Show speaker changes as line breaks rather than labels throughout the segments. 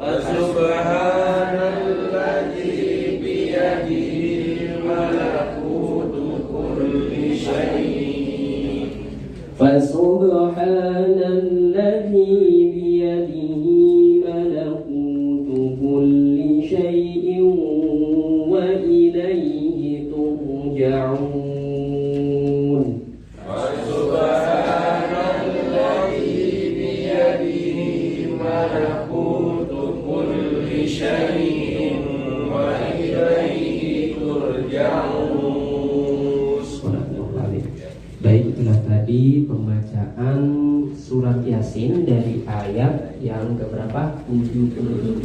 Fasubhanalladzi biyadihi malakutu kulli syai'in.
Fasubhanalladzi biyadihi malakutu kulli syai'in wa ilaihi turja'un.
Fasubhanalladzi biyadihi malakutu kulli syai'in wa ilaihi turja'un.
Baik, itulah tadi pembacaan surat Yasin dari ayat yang keberapa? 77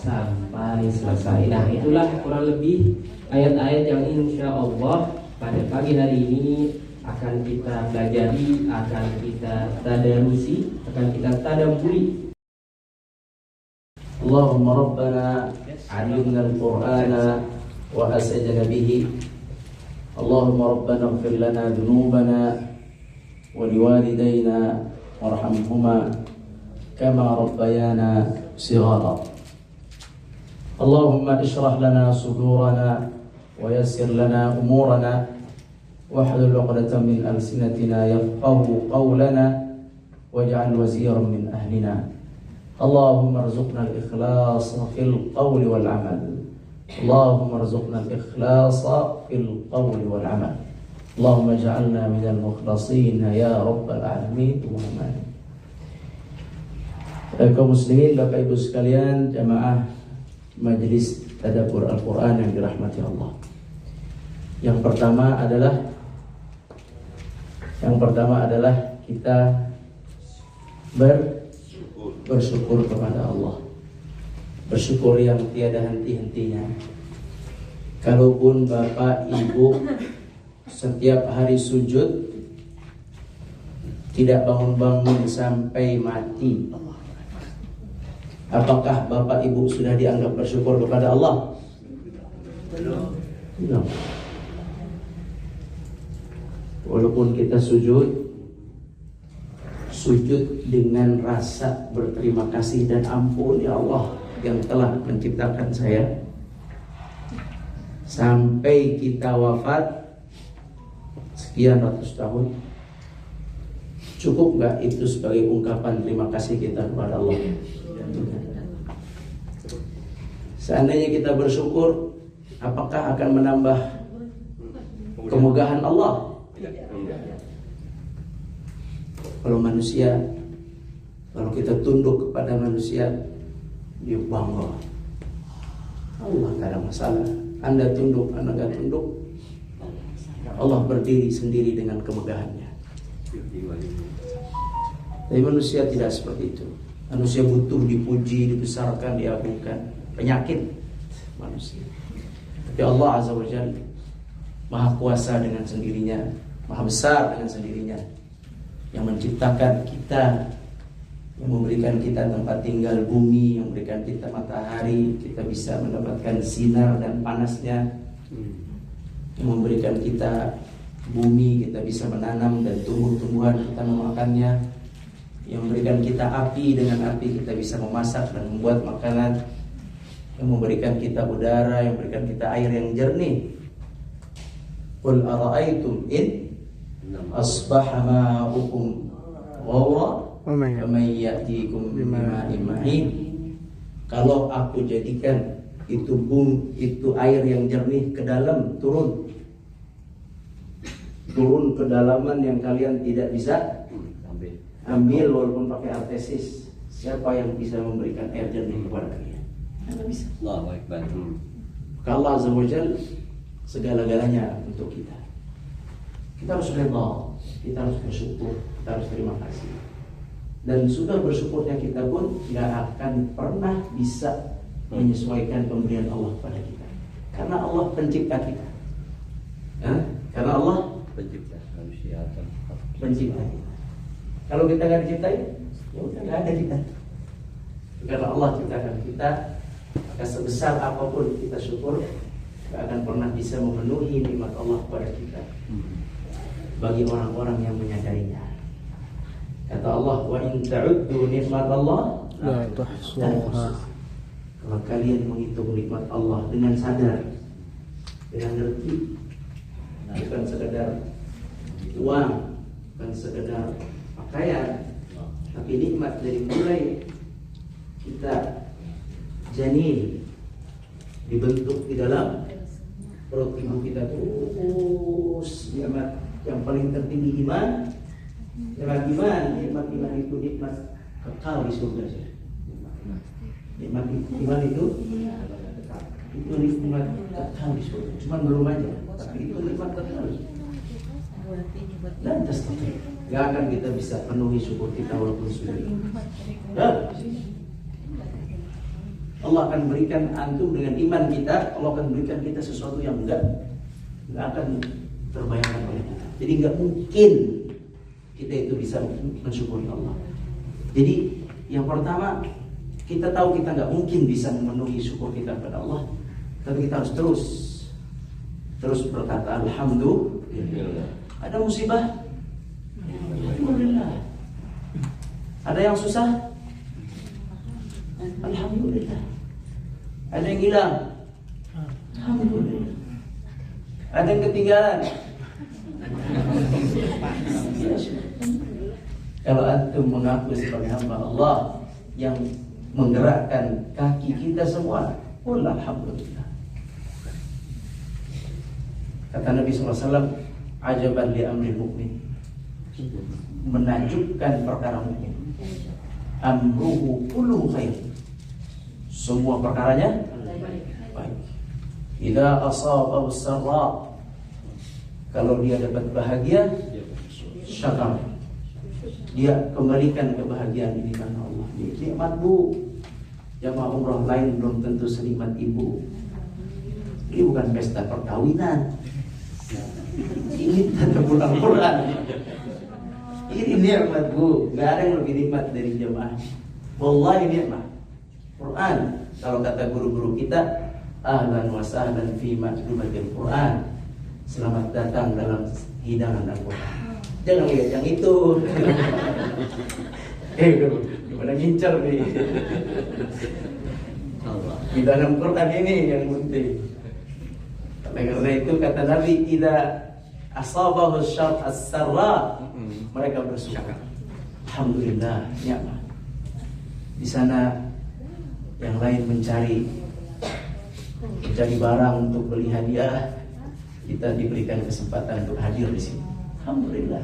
sampai selesai. Nah, itulah kurang lebih ayat-ayat yang insya Allah pada pagi hari ini akan kita pelajari, akan kita tadarusi, akan kita tadabburi.
Allahumma rabbana 'allimna al-Qur'ana wa as'idna bihi. Allahumma rabbana ighfir lana dhunubana wa liwalidayna warhamhuma kama rabbayana shighara. Allahumma ishrah lana sudurana wa yassir lana umurana wahlul 'uqdatam min alsinatina yafqahu qawlana waj'al waziran min ahlina. Allahumma arzuqna al-ikhlasa fil qawli wal 'amal. Allahumma arzuqna al-ikhlasa fil qawli wal 'amal. Allahumma ij'alna minal mukhlasin ya rabbal alamin. Kaum muslimin, Bapak Ibu sekalian, jamaah majelis tadabbur Al-Qur'an yang dirahmati Allah. Yang pertama adalah kita bersyukur kepada Allah. Bersyukur yang tiada henti-hentinya. Kalaupun Bapak Ibu setiap hari sujud tidak bangun-bangun sampai mati, apakah Bapak Ibu sudah dianggap bersyukur kepada Allah? Belum. Walaupun kita sujud dengan rasa berterima kasih dan ampun, ya Allah yang telah menciptakan saya, sampai kita wafat sekian ratus tahun, cukup nggak itu sebagai ungkapan terima kasih kita kepada Allah? Seandainya kita bersyukur, apakah akan menambah kemegahan Allah? Kalau manusia, kalau kita tunduk kepada manusia, dia bangga. Allah gak ada masalah. Anda tunduk, Anda gak tunduk, Allah berdiri sendiri dengan kemegahannya. Tapi manusia tidak seperti itu. Manusia butuh dipuji, dibesarkan, diagungkan. Penyakit manusia. Tapi Allah Azza wa Jalla Maha kuasa dengan sendirinya, Maha besar dengan sendirinya, yang menciptakan kita, yang memberikan kita tempat tinggal bumi, yang memberikan kita matahari, kita bisa mendapatkan sinar dan panasnya, yang memberikan kita bumi, kita bisa menanam dan tumbuh-tumbuhan, kita memakannya, yang memberikan kita api, dengan api kita bisa memasak dan membuat makanan, yang memberikan kita udara, yang memberikan kita air yang jernih. Qul ara'aytum in asbaha ma'ukum ghawra faman ya'tikum bima'in ma'in. Kalau aku jadikan itu air yang jernih ke dalam, turun ke dalaman yang kalian tidak bisa ambil walaupun pakai artesis, siapa yang bisa memberikan air jernih kepada kalian? Tidak bisa. Allahu Akbar. Allah Azza wa Jalla segala-galanya untuk kita. Kita harus redha, kita harus bersyukur, kita harus terima kasih. Dan sudah bersyukurnya kita pun tidak akan pernah bisa menyesuaikan pemberian Allah kepada kita. Karena Allah pencipta kita. Karena Allah pencipta manusia, pencipta kita. Kalau kita nggak diciptain, ya udah nggak ada kita. Karena Allah ciptakan kita, maka sebesar apapun kita syukur, gak akan pernah bisa memenuhi nikmat Allah kepada kita bagi orang-orang yang menyadarinya. Kata Allah, wa in ta'uddu nikmat Allah la tuhsuha. Kalau kalian menghitung nikmat Allah dengan sadar, dengan ngerti, bukan sekedar uang, bukan sekedar pakaian, tapi nikmat dari mulai kita janin dibentuk di dalam perut ibu kita, terus nikmat yang paling tertinggi iman. Nikmat iman itu nikmat kekal di surga. Nikmat iman itu nikmat kekal di surga. Cuman belum aja, tapi itu nikmat kekal. Dan pasti gak akan kita bisa penuhi syukur kita walaupun sudah. Allah akan berikan antum dengan iman kita, Allah akan berikan kita sesuatu yang enggak akan terbayangkan oleh kita. Jadi enggak mungkin kita itu bisa mensyukuri Allah. Jadi yang pertama, kita tahu kita nggak mungkin bisa memenuhi syukur kita kepada Allah, tapi kita harus terus berkata alhamdulillah. Ada musibah, alhamdulillah. Ada yang susah, alhamdulillah. Ada yang hilang, alhamdulillah. Ada yang ketinggalan. Kalau antum mengaku sebagai hamba Allah yang menggerakkan kaki kita semua, alhamdulillah. Kata Nabi SAW, ajaban li amril mu'min, menakjubkan perkara mukmin. Amruhu kulluhu khair, semua perkaranya baik. Idza asabahu sarra, kalau dia dapat bahagia, syakar, dia kembalikan kebahagiaan ini karena Allah. Nikmat bu, jamaah umrah lain belum tentu senikmat ibu. Ini bukan pesta perkawinan, ini tanda pulang Quran. Ini nikmat bu, nggak ada yang lebih nikmat dari jamaah. Wallahi nikmat Quran. Kalau kata guru-guru kita, ahlan wa sahlan fi ma'dumatil Quran, selamat datang dalam hidangan Al-Quran. Jangan lihat yang itu. Gimana ngincar nih. Di dalam Quran ini yang penting. Karena itu kata Nabi, idza asabahu syarr as-sarra, mereka bersyukur. Alhamdulillah, nikmat. Di sana yang lain mencari barang untuk beli hadiah, kita diberikan kesempatan untuk hadir di sini. Alhamdulillah.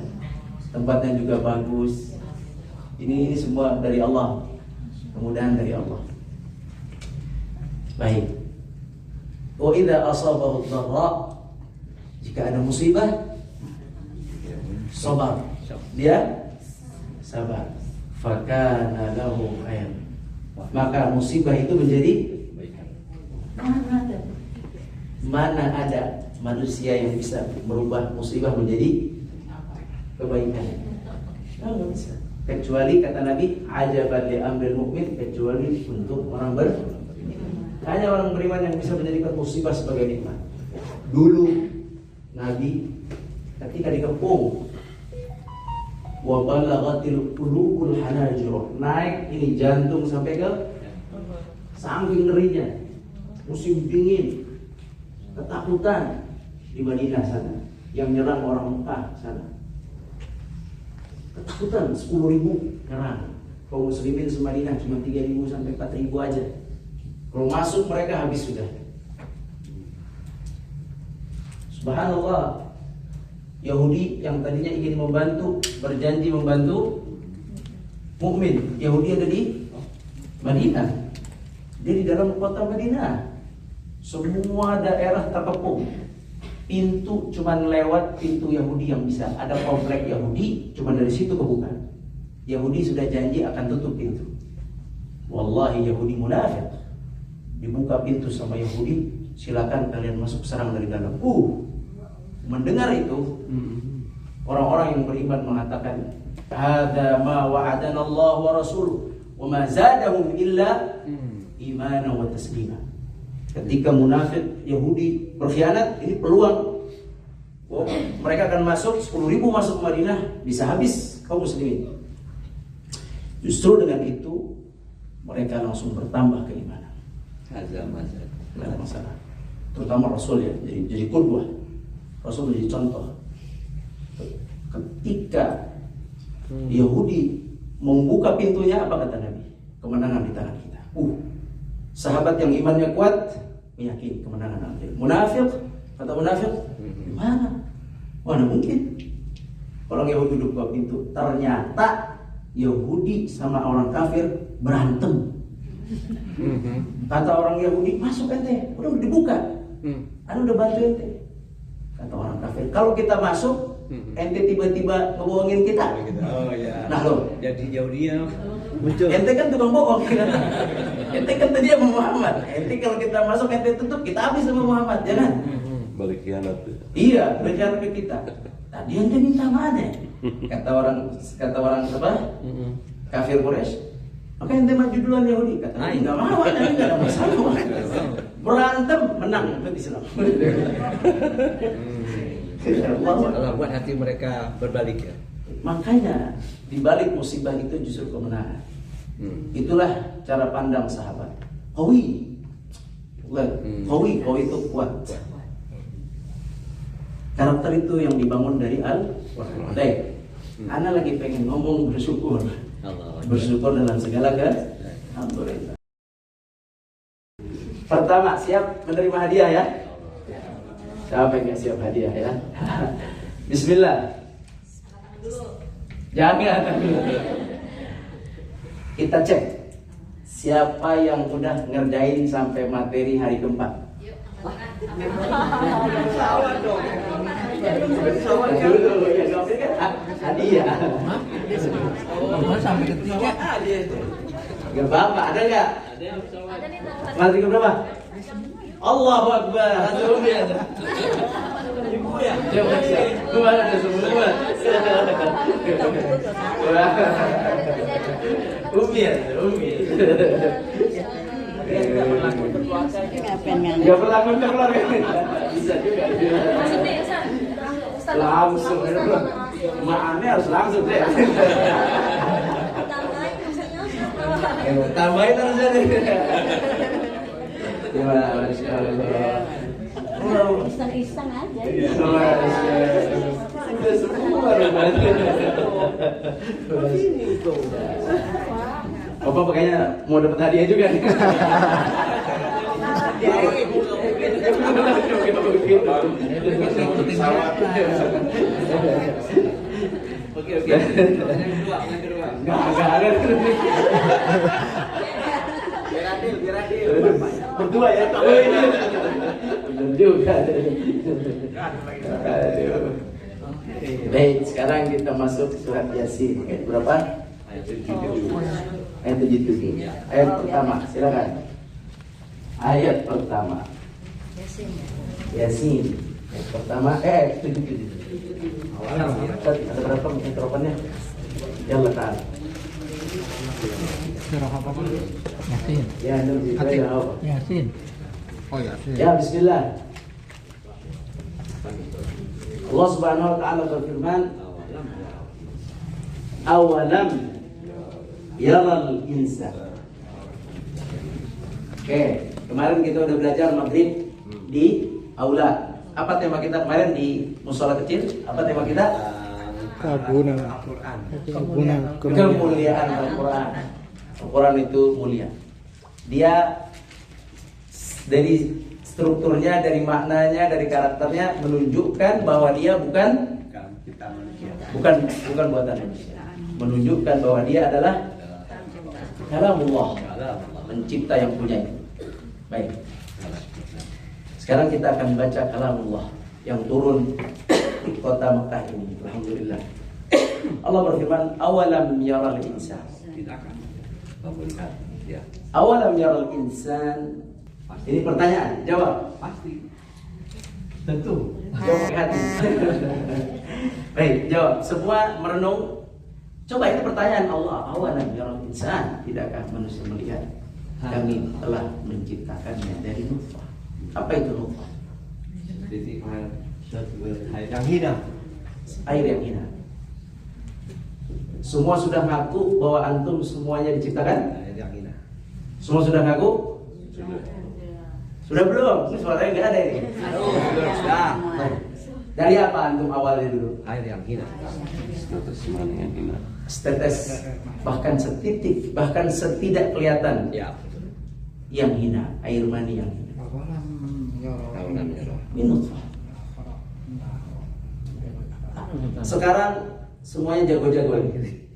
Tempatnya juga bagus. Ini semua dari Allah. Kemudahan dari Allah. Baik. Wa idza asabahu dharra, jika ada musibah, sabar. Dia sabar. Fakana lahu khair. Maka musibah itu menjadi mana ada manusia yang bisa merubah musibah menjadi kebaikan. Nggak bisa. Kecuali kata Nabi, ajaban li amril mu'min, kecuali untuk orang beriman. Hanya orang beriman yang bisa menjadikan musibah sebagai nikmat. Dulu Nabi ketika dikepung, wa balaghatil qulubul hanajir, naik ini jantung sampai ke saking ngerinya, musim dingin, ketakutan di Madinah sana, yang nyerang orang Mekah sana. Ketakutan 10.000 nyerang. Kaum muslimin se-Madinah cuma 3.000 sampai 4.000 aja. Kalau masuk mereka habis sudah. Subhanallah. Yahudi yang tadinya ingin membantu, berjanji membantu mukmin. Yahudi ada di Madinah. Dia di dalam kota Madinah. Semua daerah terkepung. Pintu cuman lewat pintu Yahudi yang bisa. Ada komplek Yahudi, cuman dari situ kebuka. Yahudi sudah janji akan tutup pintu. Wallahi Yahudi munafik. Dibuka pintu sama Yahudi, silakan kalian masuk, serang dari dalam. Mendengar itu, orang-orang yang beriman mengatakan, "Hadza ma wa'adana Allah wa rasuluh, wa ma zadahum illa imanan wa taslima." Ketika munafik Yahudi berkhianat, ini peluang. Mereka akan masuk, 10.000 masuk ke Madinah, bisa habis kaum muslimin. Justru dengan itu mereka langsung bertambah keimanan. Nggak ada masalah. Terutama Rasul ya, jadi qudwah. Rasul jadi contoh. Ketika Yahudi membuka pintunya, apa kata Nabi? Kemenangan di tangan kita. Sahabat yang imannya kuat meyakini kemenangan akhir. Munafik, kata munafik, gimana? Mana mungkin? Orang Yahudi duduk buka pintu, ternyata Yahudi sama orang kafir berantem. Kata orang Yahudi, masuk ente, udah dibuka. Anda udah bantu ente. Kata orang kafir, kalau kita masuk, ente tiba-tiba ngebohongin kita.
Oh ya.
Nah lo,
Jadi Yahudinya muncul.
ente kan tukang bohong. Ente kan tadi sama Muhammad. Ente kalau kita masuk, ente tutup, kita habis sama Muhammad, jangan.
Balik khianat.
Iya, berkhianat ke kita. Tadi ente minta mana? Kata orang apa? Kafir Quraisy. Maka ente maju duluan Yahudi. Kata Nabi, nggak mau, Nabi nggak ada masalah. Berantem, menang, berarti Islam.
Allah buat hati mereka berbalik ya.
Makanya di balik musibah itu justru kemenangan. Itulah cara pandang sahabat. Qawi itu kuat. Karakter itu yang dibangun dari Al-Quran. Baik, Ana lagi pengen ngomong bersyukur. Bersyukur dalam segala alhamdulillah. Pertama, siap menerima hadiah ya? Siapa yang siap hadiah ya? Bismillah. Jangan. Kita cek siapa yang udah ngerjain sampai materi hari keempat. Hadiah.
Sampai ketiga.
Gak apa-apa, ada nggak? Materi berapa? Allahu Akbar. Ibu ya. Coba ada semua. Umi. Gak berlaku keluar. Bisa juga. Langsung. Maannya harus langsung deh. Tambahin harus jadi. Gimana?
Iseng-iseng aja.
Sudah semua Bapak kayaknya mau dapat hadiah juga nih.
Oke. Yang kedua.
Enggak ada. Biar adil. Berdua ya. Benar juga. Baik, sekarang kita masuk surat Yasin. Ayat berapa? Ayat 77. Ayat pertama, silakan. Ayat pertama. Yasin. Ayat pertama, ayat 77. Ada berapa mikrofonnya? Ya Allah Ta'ala.
Surah apa Pak? Yasin.
Ya, apa?
Yasin. Oh Yasin.
Ya, bismillah. Allah Subhanahu wa taala berfirman, "Awalam yaral insan." Oke, kemarin kita udah belajar maghrib di aula. Apa tema kita kemarin di musola kecil? Apa tema kita?
Kemuliaan
Kemuliaan Al-Quran. Al-Quran itu mulia. Dia dari strukturnya, dari maknanya, dari karakternya menunjukkan bahwa dia bukan buatan manusia. Menunjukkan bahwa dia adalah kalamullah, pencipta yang punya itu. Baik. Sekarang kita akan baca kalamullah yang turun di kota Mekah ini. Alhamdulillah. Allah berfirman, awalam yaral insan. Awalam yaral insan. Ini pertanyaan, jawab.
Pasti.
Tentu. Jawab pakai hati. Baik, jawab. Semua merenung. Coba ini pertanyaan Allah. Awalam yaral insan. Tidakkah manusia melihat kami telah menciptakannya dari nutfah? Apa itu nutfah?
Yang hina.
Air yang hina. Semua sudah ngaku bahwa antum semuanya diciptakan?
Yang hina.
Semua sudah ngaku? Sudah belum? Ini suaranya nggak ada ini.
Sudah.
Dari apa antum awalnya dulu?
Air yang hina.
Setetes, bahkan setitik, bahkan setidak kelihatan
Ya.
yang hina, air mani yang hina.
Tahunan ya Allah.
Minut. Sekarang semuanya jago-jago lagi.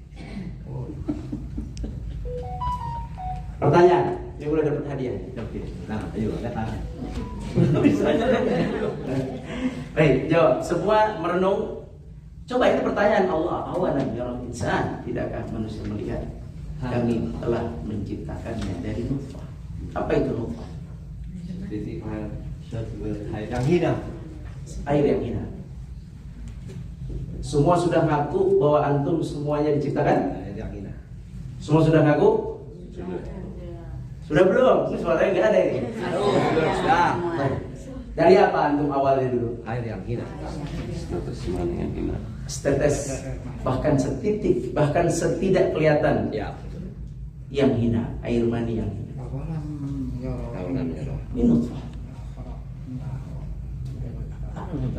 Pertanyaan, yang boleh dapat hadiah.
Oke. Nah, ayo datang.
Baik, jawab. Semua merenung. Coba itu pertanyaan Allah. Awalan yaral insan, tidakkah manusia melihat kami telah menciptakannya dari nutfah. Apa itu nutfah?
Titik air yang hina.
Air yang hina. Semua sudah ngaku bahwa antum semuanya diciptakan?
Air yang hina.
Semua sudah ngaku? Sudah belum? Ini suaranya nggak ada ini.
Sudah.
Dari apa antum awalnya dulu?
Air yang hina.
Setetes, bahkan setitik, bahkan setidak kelihatan
Ya.
yang hina, air mani yang hina.
Tahunan ya Allah.
Minut.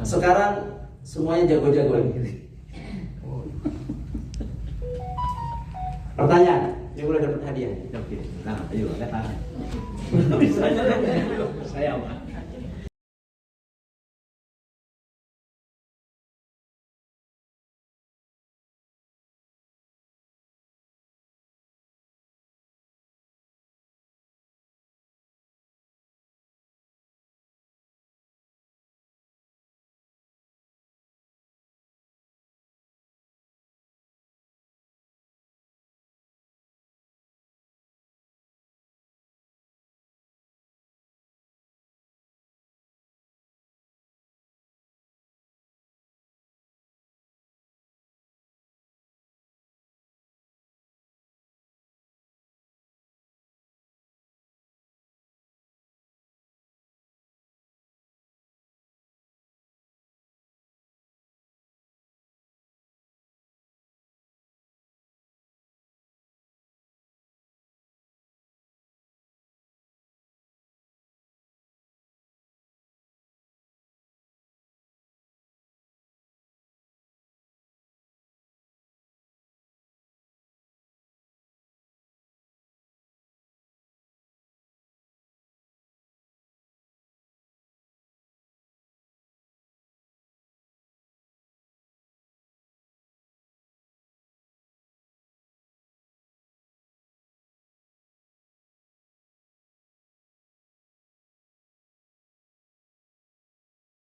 Sekarang semuanya jago-jago lagi. Pertanyaan, yang boleh dapat hadiah.
Oke. Nah, ayo datang.
Saya apa?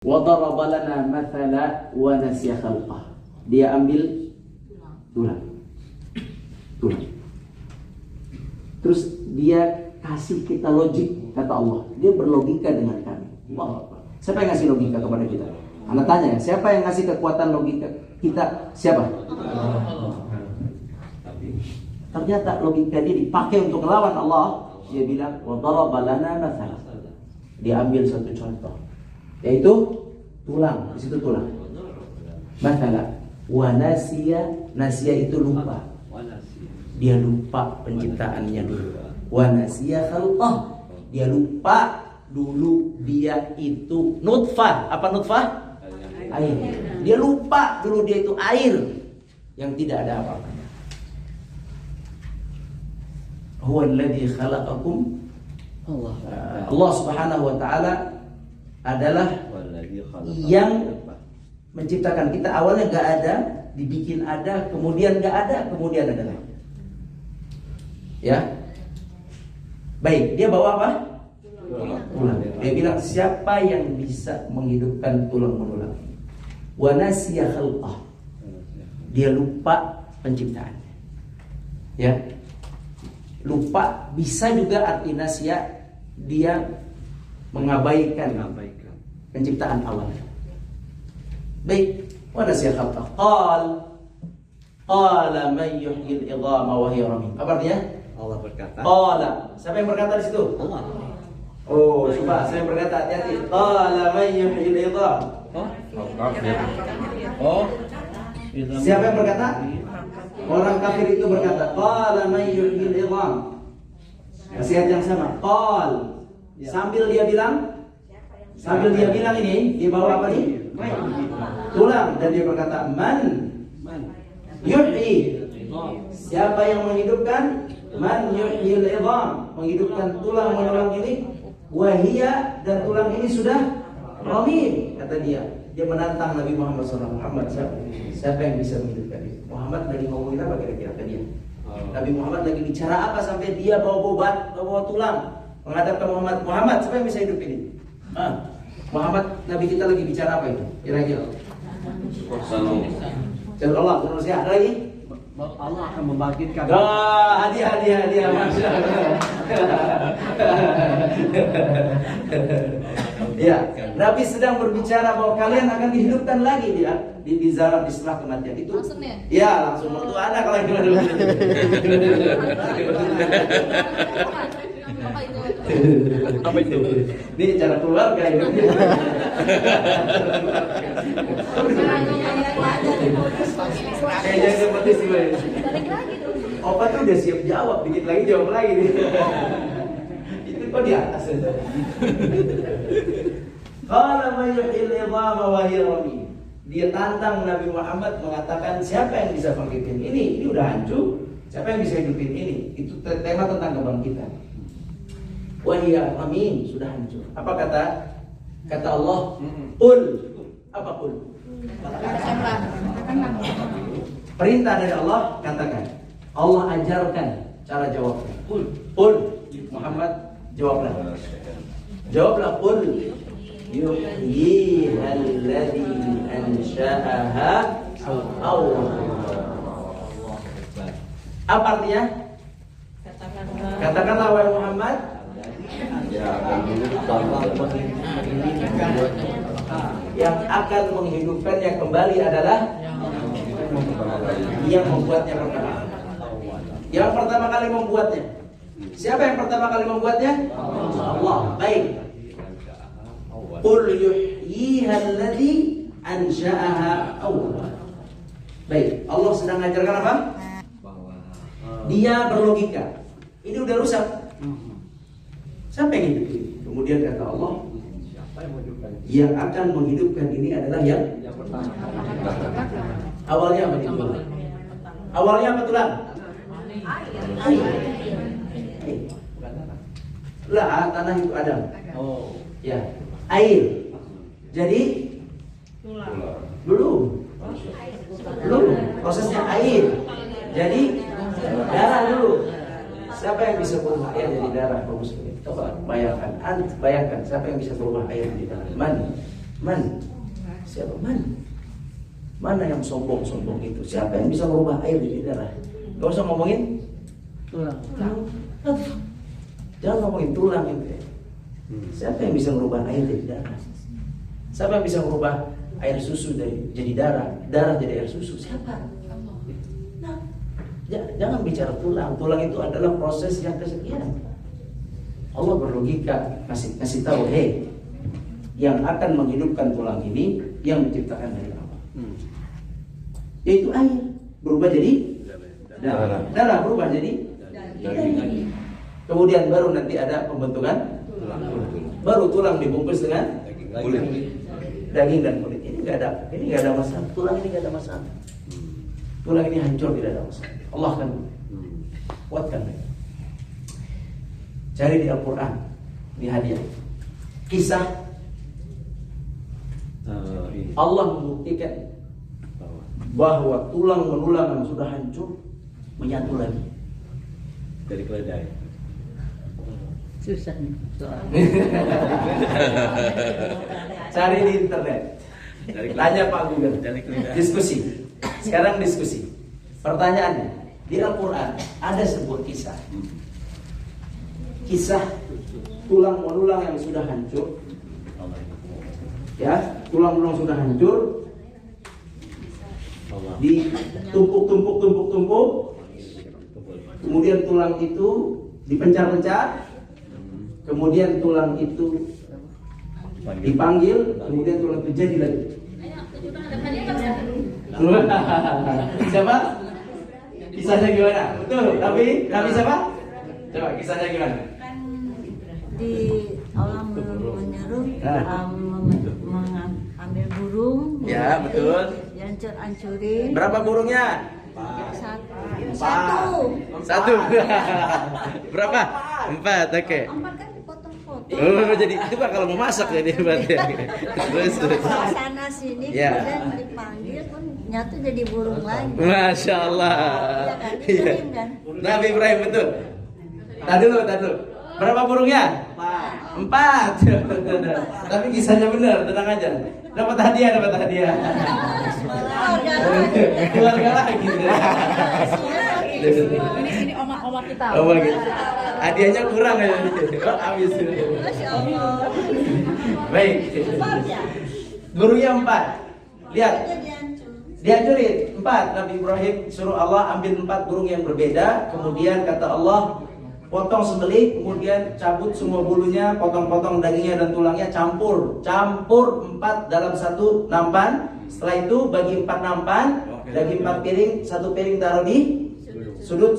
وَضَرَبَ لَنَا مَثَلًا وَنَسِيَ خَلْقَهُ. Dia ambil tulang. Terus dia kasih kita logik, kata Allah. Dia berlogika dengan kami. Siapa yang ngasih logika kepada kita? Anda tanya, siapa yang ngasih kekuatan logika kita? Siapa? Ternyata logika dia dipakai untuk melawan Allah. Dia bilang, وَضَرَبَ لَنَا مَثَلًا. Dia ambil satu contoh, yaitu tulang. Di situ tulang. Masalah nasia itu lupa. Dia lupa penciptaannya dulu. Nasia khalqah. Dia lupa dulu dia itu nutfah. Apa nutfah? Air. Dia lupa dulu dia itu air yang tidak ada apa-apanya. Huwa alladhi khalaqakum. Allah Subhanahu wa taala adalah yang menciptakan kita. Awalnya gak ada, dibikin ada, kemudian gak ada, kemudian ada lagi. Ya. Baik, dia bawa apa? Tulang. Dia bilang, siapa yang bisa menghidupkan tulang belulang? Wa nasiya khalqah. Dia lupa penciptaannya. Ya. Lupa bisa juga arti nasiya, dia mengabaikan penciptaan awal. Baik, wa nasiya khalqah. Qala man yuhyil 'idhama wa hiya ramim. Apa artinya?
Allah berkata.
Qala. Siapa yang berkata di situ?
Allah.
Oh, coba saya yang berkata, hati-hati. Qala man yuhyil 'idham.
Oh.
Siapa yang berkata? Orang kafir itu berkata, qala man yuhyil 'idham. Nasihat yang sama. Sambil dia bilang ini di bawah apa nih? Tulang. Dan dia berkata, man yuhyi. Siapa yang menghidupkan? Man yuhyil idham, menghidupkan tulang menulang ini. Wahia, dan tulang ini sudah ramim, kata dia. Dia menantang Nabi Muhammad SAW. Muhammad, siapa yang bisa menghidupkan ini? Muhammad lagi ngomongin apa kira-kira tadi? Nabi Muhammad lagi bicara apa sampai dia bawa tulang menghadap ke Muhammad. Muhammad, siapa yang bisa hidup ini? Muhammad, Nabi kita lagi bicara apa itu? Kira-kira. Jangan Allah, manusia ada lagi?
Allah akan membangkitkan.
Hadiah, Masya Allah. Ya, Nabi sedang berbicara bahwa kalian akan dihidupkan lagi di zaman setelah kematian itu.
Langsung ya?
Ya, langsung mertua anak kalau yang dulu.
Apa itu?
Ini cara keluarga hidupnya. Kayaknya seperti sih, Bay. Opa tuh udah siap jawab, dikit lagi jawab lagi nih. Itu kok di atas aja. Qala may yuhyil idhama wa hiya ramim. Dia tantang Nabi Muhammad mengatakan, siapa yang bisa bangkitin ini? Ini udah hancur. Siapa yang bisa hidupin ini? Itu tema tentang kebangkitan. Wa hiya ramim, sudah hancur. Apa kata Allah? Qul. Apa qul? Perintah dari Allah, katakan. Allah ajarkan cara jawabnya. Qul. Muhammad, jawablah. Jawablah, qul yuhyihal ladzi ansha'aha awwal. Apa artinya? Katakanlah wahai Muhammad, yang akan menghidupkannya kembali adalah yang membuatnya pertama. Yang pertama kali membuatnya. Siapa yang pertama kali membuatnya? Allah. Baik. Qul yuhyihal ladzi ansha'aha awwal. Baik, Allah sedang mengajarkan apa? Dia berlogika. Ini udah rusak. Siapa yang hidup ini? Kemudian kata Allah, yang akan menghidupkan ini adalah yang pertama. Awalnya apa itu? Awalnya apa tulang? Air. Lah, tanah itu Adam.
Oh,
Ya, air. Jadi belum. Prosesnya air. Jadi darah dulu. Siapa yang bisa berubah air jadi darah? Bagus sekali. Coba bayangkan siapa yang bisa berubah air jadi darah? Man. Siapa? Mana yang sombong itu? Siapa yang bisa merubah air jadi darah? Gak usah ngomongin tulang. Jangan ngomongin tulang itu ya. Siapa yang bisa merubah air jadi darah? Siapa yang bisa merubah air susu jadi darah? Darah jadi air susu? Siapa? Nah, jangan bicara tulang. Tulang itu adalah proses yang kesekian. Allah berlogika kasih tahu, hey, yang akan menghidupkan tulang ini yang menciptakan dari Allah. Yaitu air berubah jadi darah. Darah berubah jadi daging. Kemudian baru nanti ada pembentukan tulang. Baru tulang dibungkus dengan kulit. Daging dan kulit. Ini nggak ada masalah. Tulang ini nggak ada masalah. Tulang ini hancur, tidak ada masalah. Allah akan kuatkan. Cari di Al-Quran, di hadiah. Kisah Allah membuktikan bahwa tulang belulang yang sudah hancur menyatu lagi
dari keledai.
Susah nih.
Cari di internet. Tanya Pak Google. Diskusi. Sekarang diskusi. Pertanyaannya, di Al-Quran ada sebuah kisah. Kisah tulang belulang yang sudah hancur. Ya, tulang belulang sudah hancur. Ditumpuk. Kemudian tulang itu dipencar-pencar. Kemudian tulang itu dipanggil. Kemudian tulang itu jadi lagi. Siapa? Kisahnya gimana? Betul. Nabi siapa? Coba kisahnya gimana?
di Allah menyuruh mengambil burung.
Ya, betul.
Dihancur-hancurin.
Berapa burungnya? Satu. Berapa? 4, oke.
4 kan dipotong-potong.
Oh, jadi itu Pak kalau mau masak jadi berarti. Terus.
Sana sini
Ya.
kemudian dipanggil pun nyatu jadi burung lagi.
Masya Allah.
Ya kan? Ibrahim kan?
Nabi Ibrahim betul. Tadi dulu. Berapa burungnya? 4. Tapi kisahnya benar, tenang aja. Dapat hadiah. Keluarga lagi.
Ini oma kita.
Oh, gitu. Hadiahnya kurang ya. Habis.
Masya Allah.
Baik. Burungnya 4. Lihat. Dihancurin 4. Nabi Ibrahim suruh Allah ambil 4 burung yang berbeda. Kemudian kata Allah, potong sembelih, kemudian cabut semua bulunya, potong-potong dagingnya dan tulangnya, campur 4 dalam satu nampan. Setelah itu bagi 4 nampan, daging 4 piring, 1 piring taruh di sudut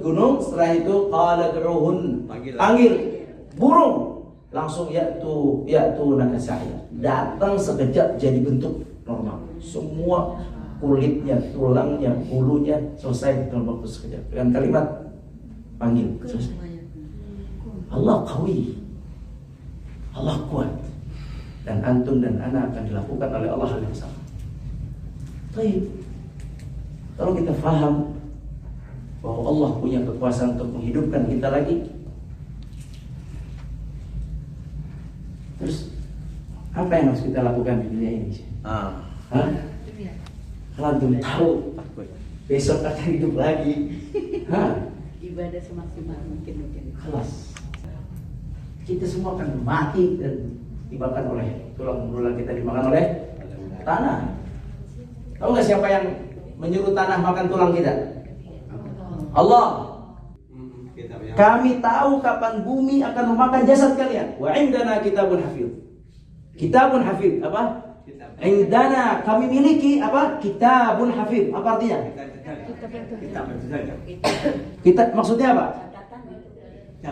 gunung. Setelah itu qala du'uhun, panggil burung, langsung yaitu nakasaya, datang sekejap jadi bentuk normal. Semua kulitnya, tulangnya, bulunya selesai dalam waktu sekejap dengan kalimat panggil. Allah qawi, Allah kuat, dan antum dan ana akan dilakukan oleh Allah hal yang sama. Baik, kalau kita faham bahwa Allah punya kekuasaan untuk menghidupkan kita lagi, terus apa yang harus kita lakukan di dunia ini? Hah? Kalau antum tahu besok akan hidup lagi,
Ibadah semaksimal mungkin.
kelas. Kita semua akan mati dan dimakan oleh tulang belulang kita, dimakan oleh tanah. Tahu nggak siapa yang menyuruh tanah makan tulang kita? Allah. Kami tahu kapan bumi akan memakan jasad kalian. Wa indana kitabun hafidh. Kitabun hafidh apa? Indana, kami miliki apa? Kitabun hafidh. Apa artinya? Kitab maksudnya apa?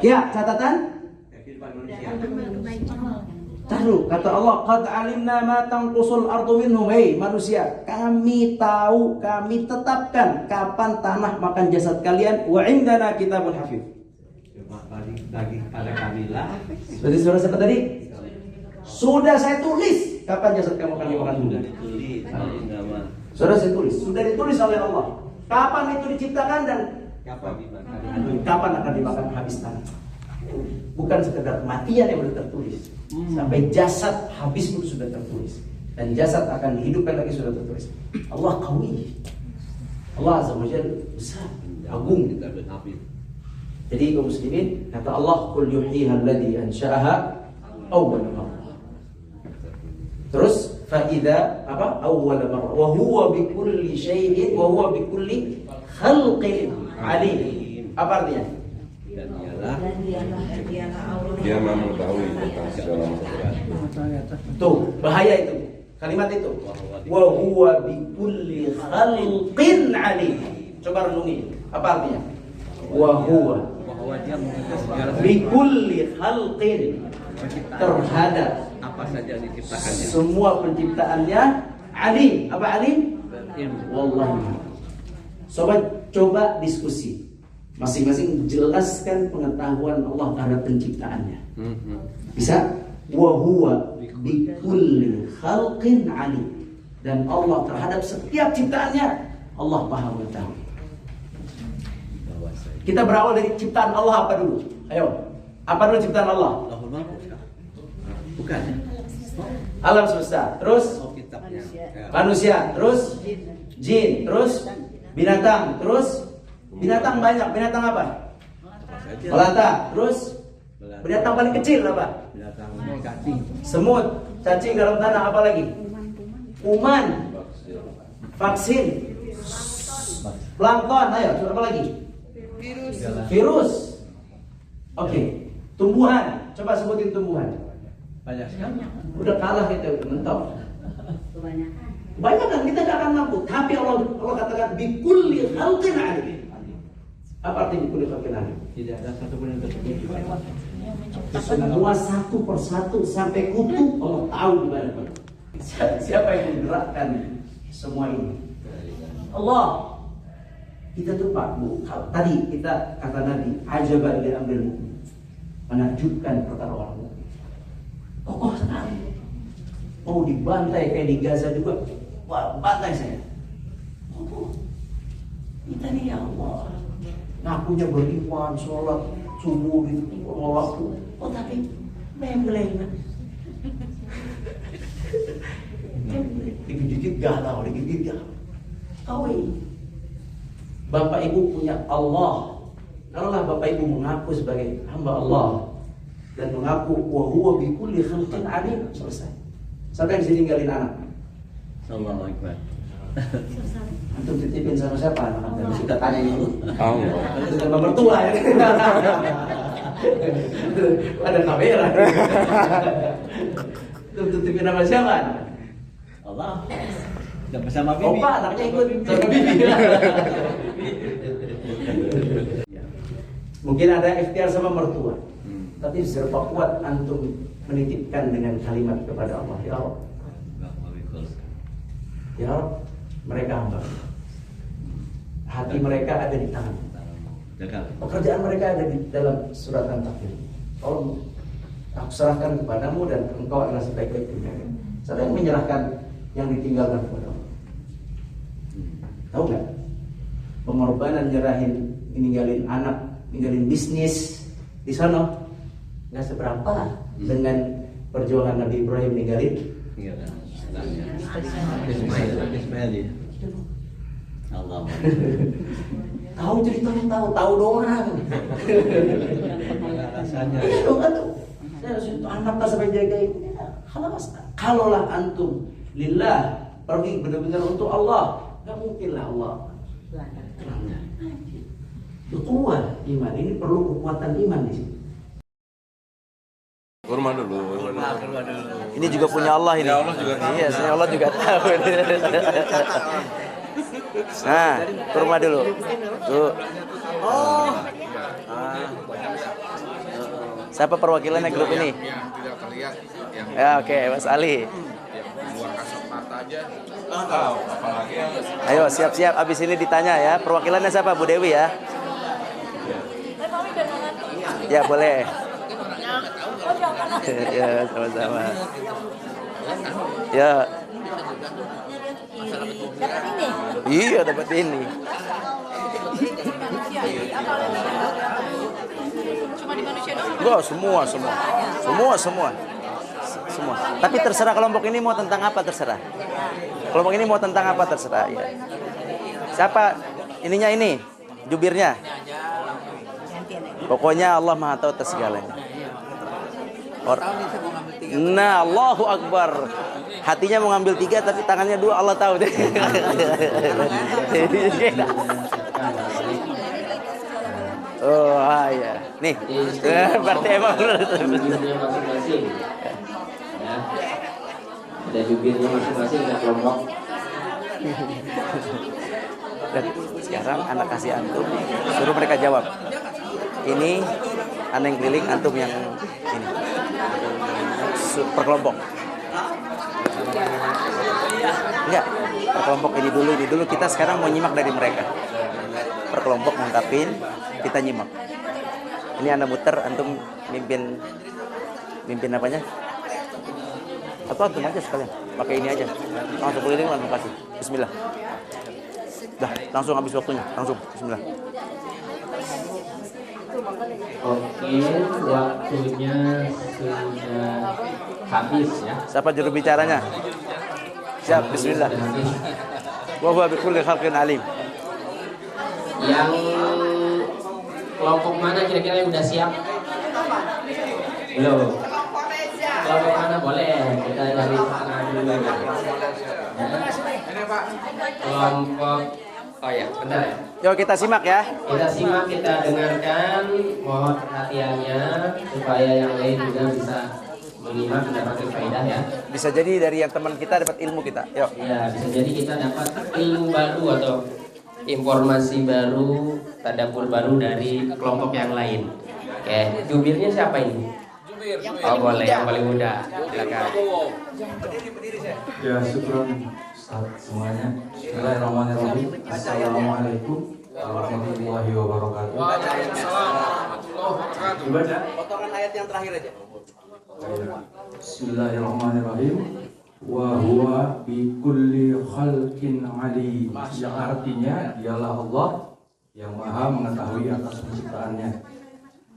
Ya, catatan. Tahu kata Allah, qad alimna ma tanqusul ardu minhum. Hei manusia, kami tahu, kami tetapkan kapan tanah makan jasad kalian. Wa indana kitabun hafidh.
Daging pada kamilah.
Berarti saudara siapa tadi? Sudah saya tulis kapan jasad kamu akan dimakan bumi. Saudara saya tulis, sudah ditulis oleh Allah. Kapan itu diciptakan dan kapan akan dimakan habis tanah. Bukan sekedar kematian yang sudah tertulis, sampai jasad habis pun sudah tertulis, dan jasad akan dihidupkan lagi sudah tertulis. Allah qawi, Allah azza wa jalla besar, agung. Jadi kaum muslimin, kata Allah, qul yuhyiha alladhi ansha'aha awwal marrah. Terus fa idza apa? Awwal marrah wa huwa bikulli syai'in wa huwa bikulli khalqin alim. Apa artinya?
Dan ialah
Dia mengetahui tentang segala sesuatu.
Tuh, bahaya itu. Kalimat itu. Wa huwa bikulli khalqin alim. Coba renungi. Apa artinya? Wa huwa
bahwa dia mengetahui segala
bikulli khalqin, terhadap
apa saja yang diciptakannya.
semua penciptaannya alim. Apa alim? Wallahi. Sobat, coba diskusi. Masing-masing jelaskan pengetahuan Allah terhadap penciptaannya. Bisa? Wa huwa bikulli khalqin alim. Dan Allah terhadap setiap ciptaannya Allah paham mengetahui. Kita berawal dari ciptaan Allah apa dulu? Ayo. Apa dulu ciptaan Allah?
Lahul mahfuz. Bukan.
Alam semesta. Terus
Kitabnya.
manusia, terus jin, terus binatang, terus binatang banyak. Binatang apa? Melata. Terus binatang paling kecil apa?
Binatang cacing.
Semut, cacing dalam tanah, apa lagi? Kuman, vaksin, plankton, ayo, apa lagi? Virus. Oke. Tumbuhan, coba sebutin tumbuhan.
Banyak sekali.
Udah kalah kita, mentok. Banyak kan kita gak akan mampu. Tapi Allah katakan bikulli khalqin alim. Apa arti kulli khalqin alim?
Tidak ada satupun yang tersembunyi di bawah.
Semua satu persatu sampai kutub Allah tahu di mana. Siapa yang menggerakkan semua ini? Allah. Kita tuh Pak Bu, tadi kita kata Nabi, ajaban li amril mu'min. Menakjubkan perkara orang mukmin. Kokoh sekali. Mau dibantai kayak di Gaza juga, wah, bantai saya. Kokoh. Kita nih ya Allah. Ngakunya beriman, sholat, subuh gitu, waktu. Oh tapi membleng. Dikit-dikit galau, dikit-dikit galau. Kau ini. Bapak Ibu punya Allah. Kalaulah Bapak Ibu mengaku sebagai hamba Allah dan mengaku wa huwa bi kulli khalqin alim, selesai. Siapa yang bisa ninggalin anak?
Allahu Akbar.
Antum titipin sama siapa anak? Dan kita tanya itu.
Allah.
Itu sama mertua ya. Ada kamera. Antum titipin sama siapa?
Allah. Dan bersama bibi.
Opa, anaknya ikut sama bibi. Mungkin ada ikhtiar sama mertua, tapi seberapa kuat antum menitipkan dengan kalimat kepada Allah, ya Allah, ya Allah, mereka hamba, hati mereka ada di tangan, pekerjaan mereka ada di dalam suratan takdir. Tolong aku serahkan kepadamu dan engkau adalah sebaik-baik penjaga. Siapa yang menyerahkan yang ditinggalkan kepada Allah? Tahu nggak? Pengorbanan nyerahin, ninggalin anak, ninggalin bisnis di sana nggak seberapa dengan perjuangan Nabi Ibrahim ninggalin
Ismail ya. Allah.
Tahu ceritanya, tahu doang.
Rasanya.
Saya untuk anak tak sampai jaga ini. Kalaulah antum lillah pergi benar-benar untuk Allah, nggak mungkinlah Allah. Kuat iman, ini perlu kekuatan iman di sini.
Kurma dulu.
Ini juga punya Allah ini.
Ya Allah juga tahu.
Iya, saya Allah juga tahu. Nah, kurma dulu. Tuh. Siapa perwakilannya grup ini?
Yang tidak terlihat, yang
Ya, oke, Mas Ali.
luar kasat mata aja. Tahu, apalagi yang
Ayo, siap-siap. Abis ini ditanya ya. Perwakilannya siapa? Bu Dewi ya? Ya, boleh. Ya, sama-sama. Ya.
Dapat ini.
Iya, dapat ini. Wah, semua. Tapi terserah kelompok ini mau tentang apa terserah. Kelompok ini mau tentang apa terserah. Ya. Siapa ininya ini? Jubirnya. Pokoknya Allah Maha tahu atas segalanya. Nah, Allahu Akbar. Hatinya mau ngambil 3 tapi tangannya 2, Allah tahu deh. Oh, iya. Nih. Berarti emang
jubirnya masing-masing. Ya. Ada jubirnya masing-masing ada kelompok.
Dan sekarang anak kasih antum, suruh mereka jawab. Ini anak yang keliling, antum yang ini. Per kelompok. Enggak, per kelompok ini dulu. Kita sekarang mau nyimak dari mereka. Per kelompok ngungkapin, kita nyimak. Ini anak muter, antum mimpin apanya? Atau antum aja sekalian, pakai ini aja. Langsung keliling langsung kasih. Bismillah. Dah, langsung habis waktunya. Langsung, bismillah.
Oke, waktunya sudah habis ya.
Siapa juru bicaranya? Siap, bismillah.
Sudah habis.
Wa huwa bi kulli khalqin alim.
Yang kelompok mana kira-kira yang udah siap? Belum. Kelompok mana boleh? Kita dari tengah dulu. Kelompok. Oh ya, bentar ya.
Yuk kita simak ya.
Kita simak, kita dengarkan, mohon perhatiannya supaya yang lain juga bisa menyimak, mendapatkan faedah ya.
Bisa jadi dari yang teman kita dapat ilmu kita. Yuk.
Ya, bisa jadi kita dapat ilmu baru atau informasi baru, tadabbur baru dari kelompok yang lain. Oke, jubirnya siapa ini? Oh boleh, yang paling muda. Silakan.
Ya, syukron Ustaz semuanya. Bismillahirrahmanirrahim. Assalamualaikum warahmatullahi wabarakatuh. Dibaca.
Potongan ayat yang terakhir aja.
Bismillahirrahmanirrahim. Wa huwa bi kulli khalqin alim. Yang artinya dialah Allah yang maha mengetahui atas penciptaannya.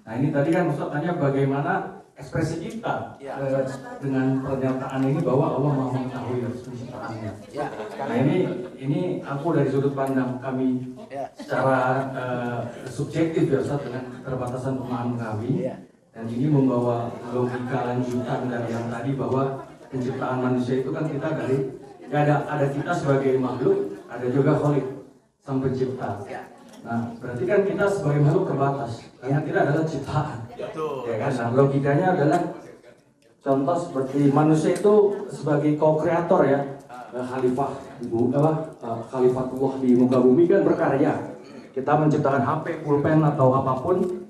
Nah ini tadi kan Ustaz tanya bagaimana ekspresi kita dengan pernyataan ini bahwa Allah maha mengetahui atas penciptaannya. Nah ini aku dari sudut pandang kami secara subjektif ya Ustaz, dengan keterbatasan pemahaman kami. Dan ini membawa logika lanjutan dari yang tadi bahwa penciptaan manusia itu kan kita dari ada kita sebagai makhluk, ada juga Khalik sang pencipta. Nah berarti kan kita sebagai makhluk terbatas karena kita adalah ciptaan. Ya kan? Nah logikanya adalah contoh seperti manusia itu sebagai co-kreator ya, khalifah khalifatullah di muka bumi kan berkarya. Kita menciptakan HP, pulpen atau apapun.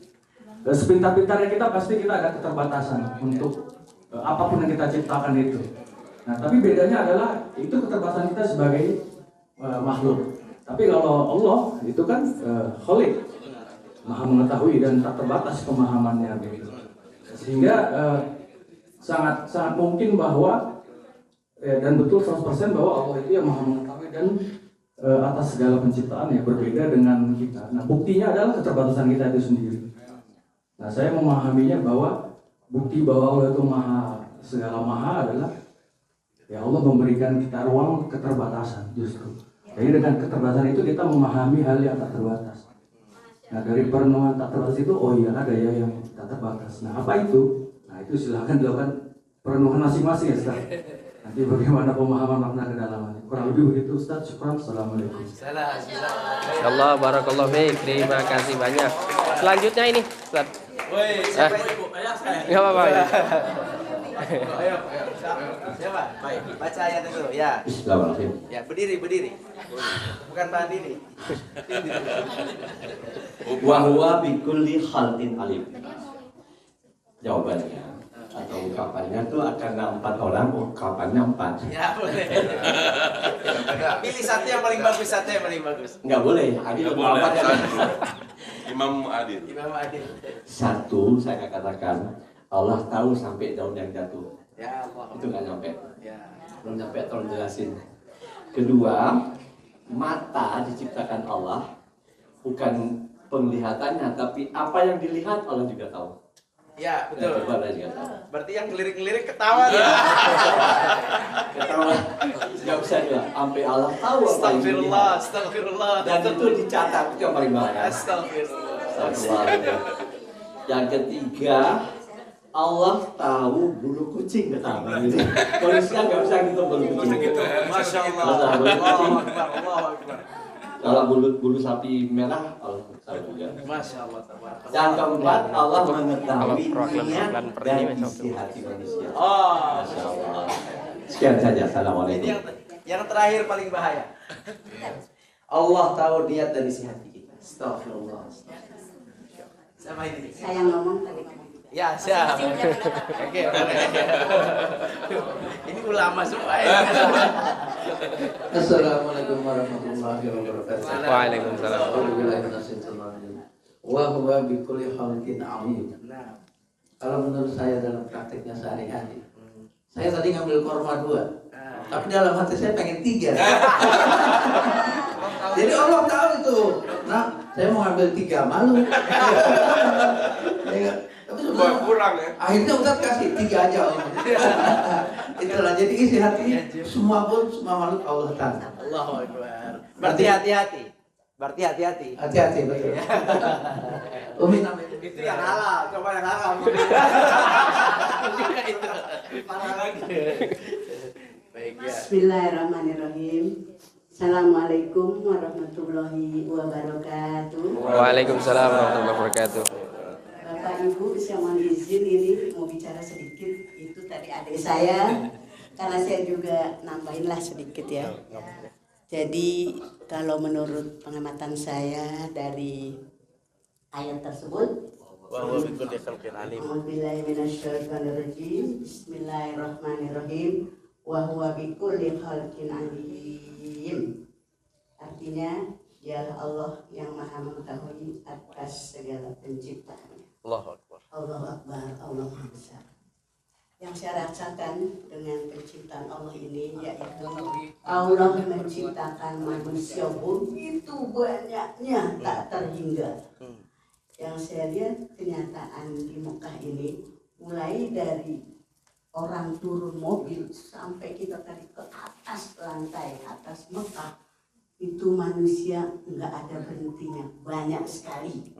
Sepintar-pintarnya kita pasti kita ada keterbatasan untuk apapun yang kita ciptakan itu. Nah, tapi bedanya adalah itu keterbatasan kita sebagai makhluk. Tapi kalau Allah itu kan Khalik, maha mengetahui dan tak terbatas pemahamannya begitu. Sehingga sangat mungkin bahwa dan betul 100% bahwa Allah itu yang maha mengetahui dan atas segala penciptaan yang berbeda dengan kita. Nah, buktinya adalah keterbatasan kita itu sendiri. Nah, saya memahaminya bahwa bukti bahwa Allah itu segala maha adalah ya Allah memberikan kita ruang keterbatasan justru. Jadi dengan keterbatasan itu kita memahami hal yang tak terbatas. Nah dari perenungan tak terbatas itu, oh iya ada ya yang tak terbatas. Nah apa itu? Nah itu silahkan dilakukan perenungan masing-masing ya Ustaz. Nanti bagaimana pemahaman makna kedalamannya. Kurang lebih begitu Ustaz. Syukran. Assalamualaikum.
Allah barakallahu fiik. Terima kasih banyak. Selanjutnya ini Ustaz.
Woi, siapa ibu? Ayah saya.
Enggak apa-apa.
Ayo. Siapa? Baik, baca ayat dulu ya.
Bismillahirrahmanirrahim.
Ya, berdiri. Bukan tahan diri.
Wa huwa bi kulli khalqin alim. Jawabannya atau ungkapannya itu akan 4 orang, ungkapannya 4.
Ya, boleh. Pilih satu yang paling bagus, Enggak
boleh, adil
Boleh.
4 kan.
Imam Adil.
Satu, saya katakan Allah tahu sampai daun yang jatuh.
Ya Allah.
Itu nggak nyampe.
Ya.
Belum nyampe, tolong jelasin. Kedua, mata diciptakan Allah bukan penglihatannya, tapi apa yang dilihat Allah juga tahu.
Ya, betul.
Allah juga tahu.
Berarti yang ngelirik-ngelirik ketawa ya.
Ketawa, nggak bisa juga. Sampai Allah tahu apa yang dilihat.
Astagfirullah.
Dan itu dicatat, itu yang paling bahaya.
Astagfirullah.
Yang ketiga, Allah tahu bulu kucing ketahuan gitu. Manusia nggak bisa gitu bulu kucing.
Masya Allah. Allahu Akbar.
Kalau bulu sapi merah, Allah tahu juga.
Masya Allah.
Yang keempat, Allah mengetahui
program
niat
per ini,
dan isi hati manusia.
Oh,
Masya Allah. Sekian saja. Assalamualaikum.
ini yang terakhir paling bahaya. Allah tahu niat dan isi hati kita. Astagfirullah. Sama ini.
Saya ngomong tadi.
Ya, siap. Oke, boleh. Ini ulama semua ya.
Assalamualaikum warahmatullahi wabarakatuh.
Waalaikumsalam.
Wa huwa bi kulli khalqin alim.
Nah,
Kalau menurut saya dalam prakteknya sehari-hari, saya tadi ngambil korma 2, tapi dalam hati saya pengen 3. Jadi Allah tahu itu. Nah, saya mau ngambil 3 malu. Ya, tapi sebenarnya
Kurang ya.
akhirnya Ustaz kasih 3 aja. Itulah jadi isi hati semua makhluk Allah tahu.
Allahu Akbar. Berarti hati-hati.
Hati-hati betul. Umi namanya
Itu yang halal, coba yang haram. Itu parah lagi. Baik ya.
Bismillahirrahmanirrahim. Assalamualaikum warahmatullahi wabarakatuh.
Waalaikumsalam warahmatullahi wabarakatuh.
Bapak Ibu bisa mohon izin ini mau bicara sedikit. Itu tadi adik saya, karena saya juga nambahinlah sedikit ya. Jadi kalau menurut pengamatan saya dari ayat tersebut, Bismillahirrahmanirrahim. Wa huwa bikulli khalqin alim. Artinya, dialah Allah yang Maha mengetahui atas segala penciptaannya.
Allahu Akbar.
Allahu Akbar, Allah Maha Besar. Yang saya rasakan dengan penciptaan Allah ini yaitu Allah menciptakan manusia begitu banyaknya tak terhingga. Yang saya lihat kenyataan di Mekah ini, mulai dari orang turun mobil sampai kita tadi ke atas lantai atas Mekah, itu manusia nggak ada berhentinya, banyak sekali.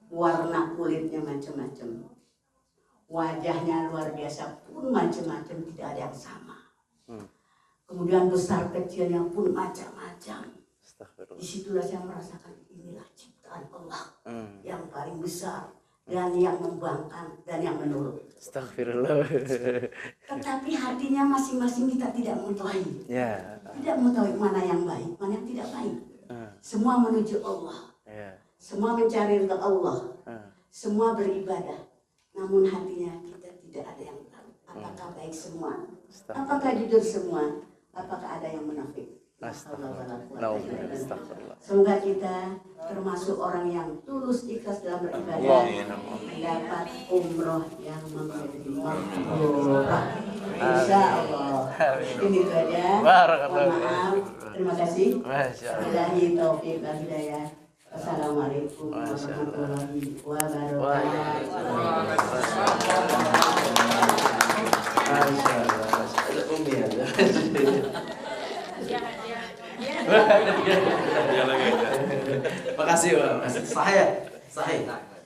Warna kulitnya macam-macam, wajahnya luar biasa pun macam-macam, tidak ada yang sama. Kemudian besar kecilnya pun macam-macam. Disitulah saya merasakan inilah ciptaan Allah yang paling besar dan yang membangkang dan yang menurut.
Astagfirullah.
Tetapi hatinya masing-masing kita tidak mengetahui. Tidak mengetahui mana yang baik, mana yang tidak baik. Semua menuju Allah. Semua mencari ridha Allah. Semua beribadah. Namun hatinya kita tidak ada yang tahu. Apakah baik semua? Apakah jujur semua? Apakah ada yang munafik? Semoga kita termasuk orang yang tulus ikhlas dalam beribadah, mendapat umroh yang menjadi makbullah. Insya Allah. Ini saja. Mohon maaf. Terima kasih. Wabillahi taufiq wal hidayah. Wassalamualaikum warahmatullahi wabarakatuh.
Makasih Pak. Saya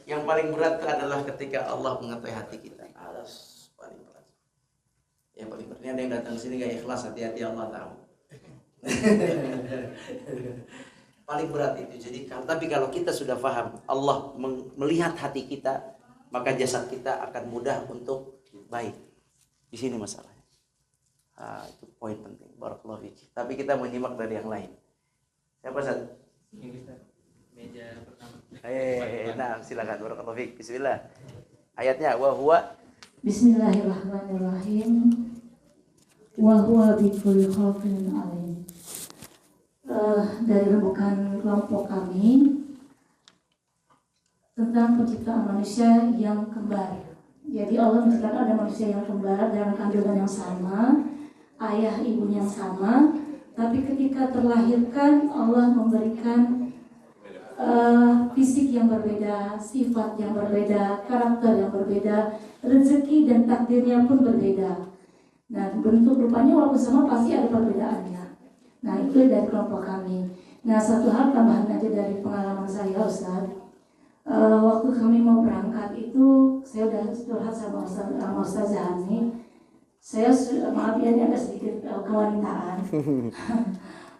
yang paling berat itu adalah ketika Allah mengetahui hati kita. Alas paling berat. Yang paling berat. Ini ada yang datang sini gak ikhlas, hati-hati Allah tahu. Paling berat itu. Jadi tapi kalau kita sudah paham Allah melihat hati kita, maka jasad kita akan mudah untuk baik. Di sini masalahnya. Itu poin penting. Barakallahu fiik. Tapi kita menyimak dari yang lain. Siapa Ustaz? Meja pertama. Nah, silakan. Barakallahu fiik. Bismillah. Ayatnya wa huwa
Bismillahirrahmanirrahim. Wa huwa bikulli khalqin alim. Dari rembukan kelompok kami tentang penciptaan manusia yang kembar. Jadi Allah menciptakan ada manusia yang kembar dalam kandungan yang sama, ayah ibunya yang sama, tapi ketika terlahirkan Allah memberikan fisik yang berbeda, sifat yang berbeda, karakter yang berbeda, rezeki dan takdirnya pun berbeda. Nah, bentuk rupanya walaupun sama pasti ada perbedaannya. Nah, itu dari kelompok kami. Nah, satu hal tambahan aja dari pengalaman saya, Ustaz. Waktu kami mau berangkat itu, saya udah curhat sama Ustaz Zahani. Saya maaf ya, ini ada sedikit kewanitaan.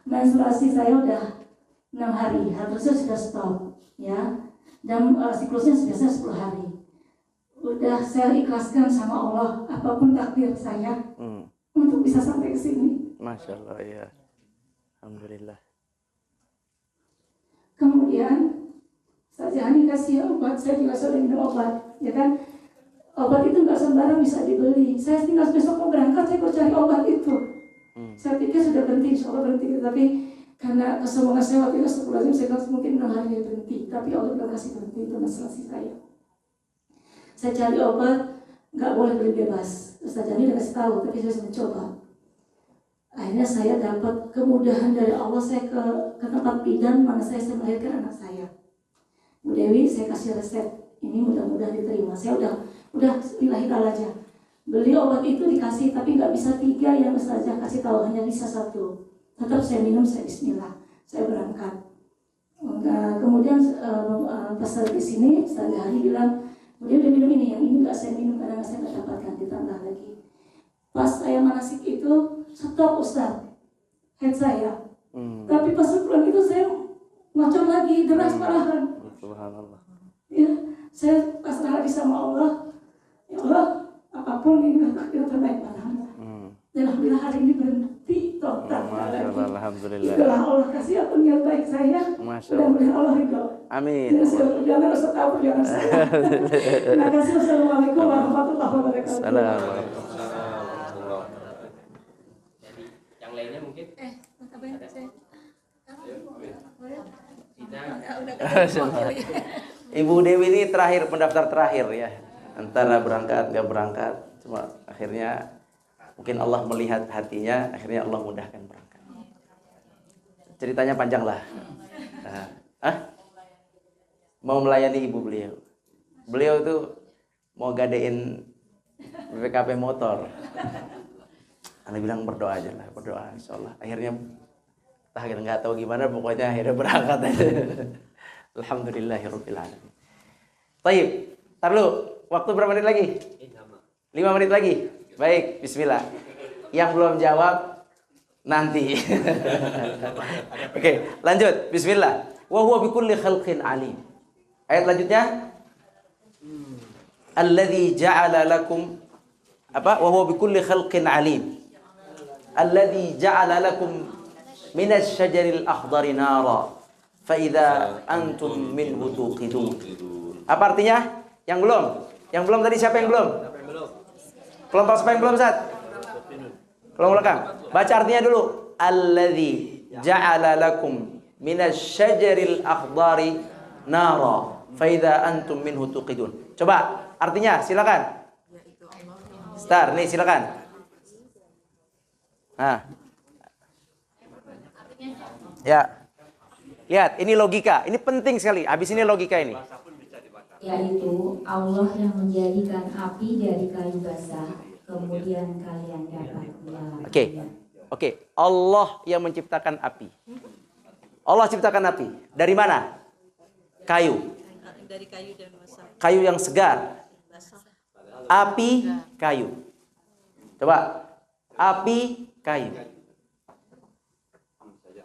Menstruasi saya udah 6 hari, harusnya sudah stop, ya. Dan siklusnya biasanya 10 hari. Udah saya ikhlaskan sama Allah, apapun takdir saya untuk bisa sampai ke sini.
Masya Allah, ya. Alhamdulillah.
Kemudian saja Hani kasih obat, saya juga sudah minum obat, ya kan? Obat itu nggak sembarang bisa dibeli. Saya tinggal besok mau berangkat, saya mau cari obat itu. Saya pikir sudah berhenti, insya Allah berhenti, tapi karena kesombongan saya waktu itu saya mungkin 6 hari berhenti, tapi Allah belum kasih berhenti itu menstruasi saya. Saya cari obat, nggak boleh beli bebas. Ustaz Jani udah kasih tahu, tapi saya sudah mencoba. Akhirnya saya dapat kemudahan dari Allah, saya ke tempat bidan mana saya melahirkan anak saya. Bu Dewi, saya kasih resep, ini mudah-mudahan diterima. Saya udah lillahi ta'ala aja. Beli obat itu dikasih, tapi nggak bisa 3 yang Ustazah kasih tahu, hanya bisa 1. Tetap saya minum, saya bismillah, saya berangkat. Nah, kemudian pas di sini, Ustazah Hari bilang, dia udah minum ini, yang ini nggak saya minum karena saya nggak dapatkan, ditambah lagi. Pas saya manasik itu, stop Ustaz, head saya. Tapi pas pulang itu saya ngacor lagi, deras malahan.
Subhanallah.
Ya, saya pasrah lagi sama Allah. Ya Allah, apapun ini takdir terbaik pada hamba. Dan alhamdulillah hari ini berhenti total.
Masya Allah, alhamdulillah.
Itulah Allah kasih aku niat baik saya.
Masya
Mudah-mudahan Allah ridho.
Amin.
Jadi sudah perjalanan Ustaz tahu perjalanan saya. Terima kasih. Wassalamualaikum warahmatullahi wabarakatuh.
Assalamualaikum.
Yang lainnya mungkin
Ibu Dewi ini terakhir, pendaftar terakhir ya. Antara berangkat nggak berangkat, cuma akhirnya mungkin Allah melihat hatinya, akhirnya Allah mudahkan berangkat. Ceritanya panjang lah. Mau melayani ibu beliau. Beliau itu mau gadein BPKP motor. Anda bilang berdoa aja lah, berdoa insya Allah. Akhirnya nggak tahu gimana, pokoknya akhirnya berangkat aja. Alhamdulillahirabbil alamin. Baik, tar lu. Waktu berapa menit lagi? 5 menit lagi. Baik, bismillah. Yang belum jawab nanti. Oke, lanjut. Bismillah. Wa huwa bikulli khalqin alim. Ayat lanjutnya. Alladzi ja'ala lakum apa? Wa huwa bikulli khalqin alim. Alladzi ja'ala lakum minas syajaril akhdari nara fa idza antum minhu tuqidun. Apa artinya? Yang belum? Yang belum tadi siapa yang belum? Kelompok siapa yang belum, Ustaz? Kelompok belakang. Baca artinya dulu. Alladzi ja'ala lakum minas syajaril akhdari nara fa idza antum minhu tuqidun. Coba artinya, silakan. Star, nih silakan. Ya. Lihat, ini logika. Ini penting sekali. Habis ini logika ini.
Yaitu Allah yang menjadikan api dari kayu basah, kemudian kalian dapat menyalakannya.
Oke. Allah yang menciptakan api. Allah ciptakan api. Dari mana? Kayu.
Dari kayu dan basah.
Kayu yang segar. Api, kayu. Coba. Api, kayu.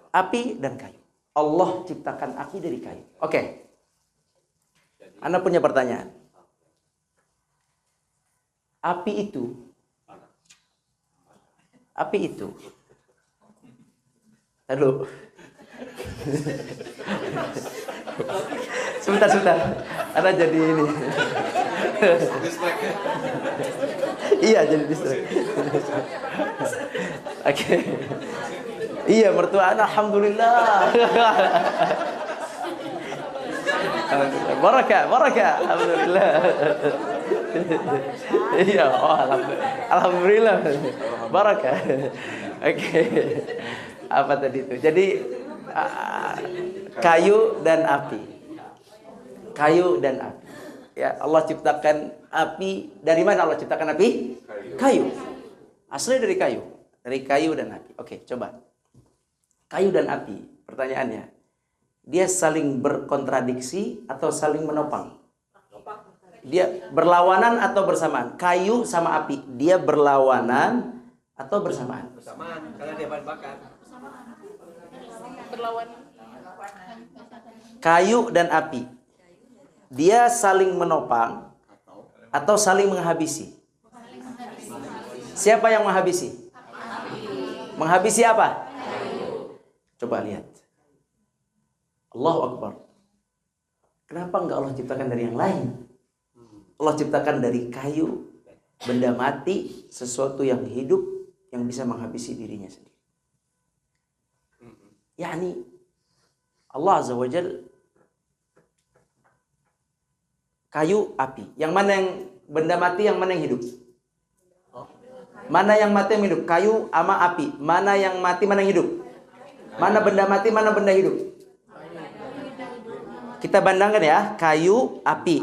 Api dan kayu. Allah ciptakan api dari kayu. Oke. Anda punya pertanyaan. Api itu. Aduh. Sebentar. Anda jadi ini. Iya, jadi distract. Oke. Iya, mertua anak, alhamdulillah. Barakah, alhamdulillah. Iya, alhamdulillah. Barakah. Oke. Apa tadi itu? Jadi kayu dan api. Kayu dan api. Ya, Allah ciptakan api. Dari mana Allah ciptakan api? Kayu. Aslinya dari kayu. Dari kayu dan api. Oke, coba. Kayu dan api, pertanyaannya, dia saling berkontradiksi atau saling menopang? Dia berlawanan atau bersamaan? Kayu sama api, dia berlawanan atau bersamaan?
Bersamaan, karena dia bahan bakar.
Berlawanan.
Kayu dan api, dia saling menopang atau saling menghabisi? Siapa yang menghabisi? Menghabisi apa? Coba lihat. Allahu Akbar. Kenapa enggak Allah ciptakan dari yang lain? Allah ciptakan dari kayu, benda mati, sesuatu yang hidup, yang bisa menghabisi dirinya sendiri. Yani Allah Azza wa Jal, kayu, api. Yang mana yang benda mati, yang mana yang hidup? Mana yang mati, yang hidup? Kayu sama api. Mana yang mati, mana yang hidup? Mana benda mati, mana benda hidup? Kita bandingkan ya, kayu, api.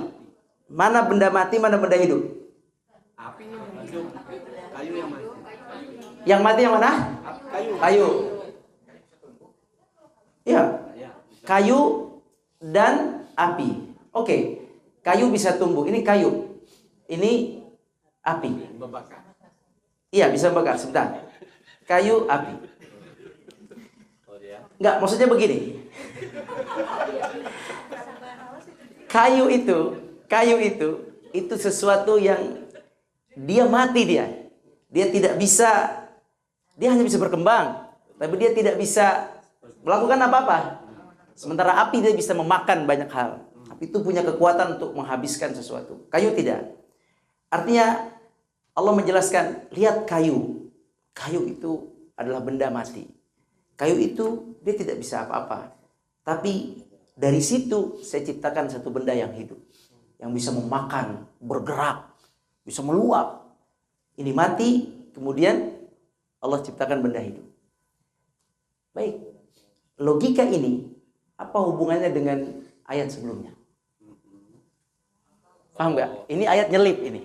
Mana benda mati, mana benda hidup?
Api hidup, kayu yang mati.
Yang mati yang mana? Kayu. Ya. Kayu dan api. Oke. Kayu bisa tumbuh. Ini kayu. Ini api. Iya, bisa membakar. Sebentar. Kayu, api. Enggak, maksudnya begini. Kayu itu sesuatu yang dia mati dia. Dia tidak bisa Dia hanya bisa berkembang, tapi dia tidak bisa melakukan apa-apa. Sementara api dia bisa memakan banyak hal. Api itu punya kekuatan untuk menghabiskan sesuatu. Kayu tidak. Artinya Allah menjelaskan, lihat kayu. Kayu itu adalah benda mati. Kayu itu dia tidak bisa apa-apa. Tapi dari situ saya ciptakan satu benda yang hidup. Yang bisa memakan, bergerak, bisa meluap. Ini mati, kemudian Allah ciptakan benda hidup. Baik, logika ini apa hubungannya dengan ayat sebelumnya? Paham nggak? Ini ayat nyelip ini.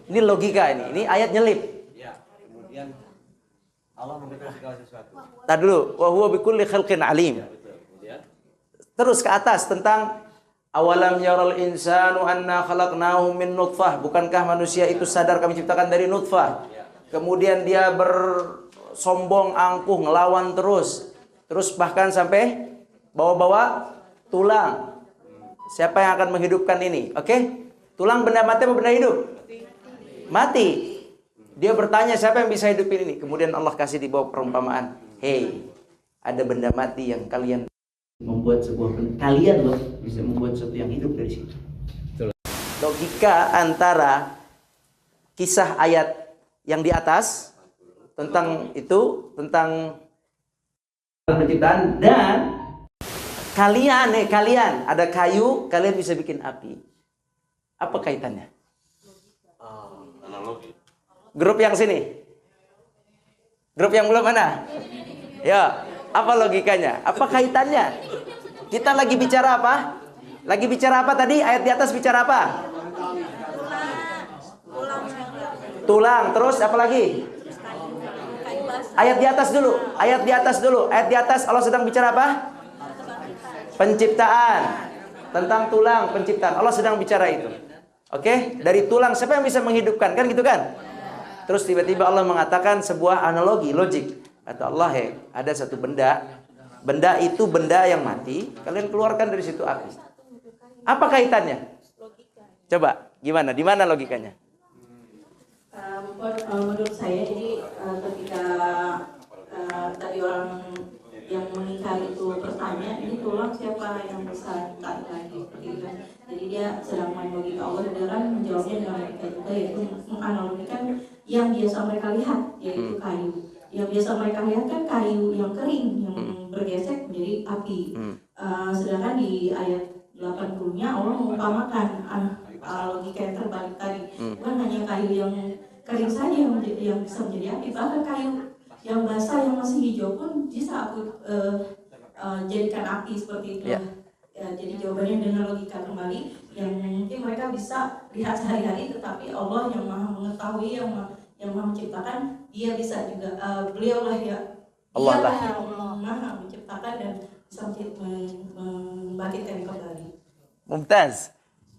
Ini logika ini ayat nyelip.
Ya, kemudian Allah mengetahui segala sesuatu.
Tadi dulu, wa huwa bikulli khalqin alim. Terus ke atas tentang awalam yaral insanu anna khalaqnahu min nutfah. Bukankah manusia itu sadar kami ciptakan dari nutfah? Kemudian dia bersombong angkuh, ngelawan terus. Terus bahkan sampai bawa-bawa tulang. Siapa yang akan menghidupkan ini? Oke? Tulang benda mati apa benda hidup? Mati. Dia bertanya siapa yang bisa hidupin ini? Kemudian Allah kasih di bawah perumpamaan. Hei, ada benda mati yang kalian membuat sebuah kalian loh bisa membuat sesuatu yang hidup dari situ. Logika antara kisah ayat yang di atas tentang itu, tentang penciptaan, dan kalian ada kayu, kalian bisa bikin api. Apa kaitannya?
Analogi.
Grup yang sini. Grup yang belum mana? Ya, apa logikanya? Apa kaitannya? Kita lagi bicara apa? Lagi bicara apa tadi? Ayat di atas bicara apa? Tulang. Terus apa lagi? Ayat di atas dulu. Ayat di atas dulu. Ayat di atas Allah sedang bicara apa? Penciptaan. Tentang tulang, penciptaan. Allah sedang bicara itu. Oke? Dari tulang siapa yang bisa menghidupkan? Kan gitu kan? Terus tiba-tiba Allah mengatakan sebuah analogi, logik. Kata Allah, ada satu benda. Benda itu benda yang mati. Kalian keluarkan dari situ api. Apa kaitannya? Coba, gimana? Di mana logikanya?
Menurut saya, jadi ketika tadi orang yang mengingkari itu bertanya, ini tulang siapa yang bisa tarik lagi? Seperti itu. Jadi dia sedang main logika. Allah sedang menjawabnya dengan logika juga, yaitu menganalogikan yang biasa mereka lihat, yaitu kayu. Yang biasa mereka lihat kan kayu yang kering, yang bergesek menjadi api. Sedangkan di ayat 80-nya Allah mengumpamakan logika yang terbalik tadi. Bukan hanya kayu yang kering saja yang bisa menjadi api, bahkan kayu yang basah yang masih hijau pun bisa aku jadikan api seperti itu. Jadi jawabannya dengan logika kembali yang mungkin mereka bisa lihat sehari-hari, tetapi Allah yang maha mengetahui, yang maha menciptakan, dia bisa juga beliau lah ya, Allah lah yang maha menciptakan dan bisa membangkitkan kembali.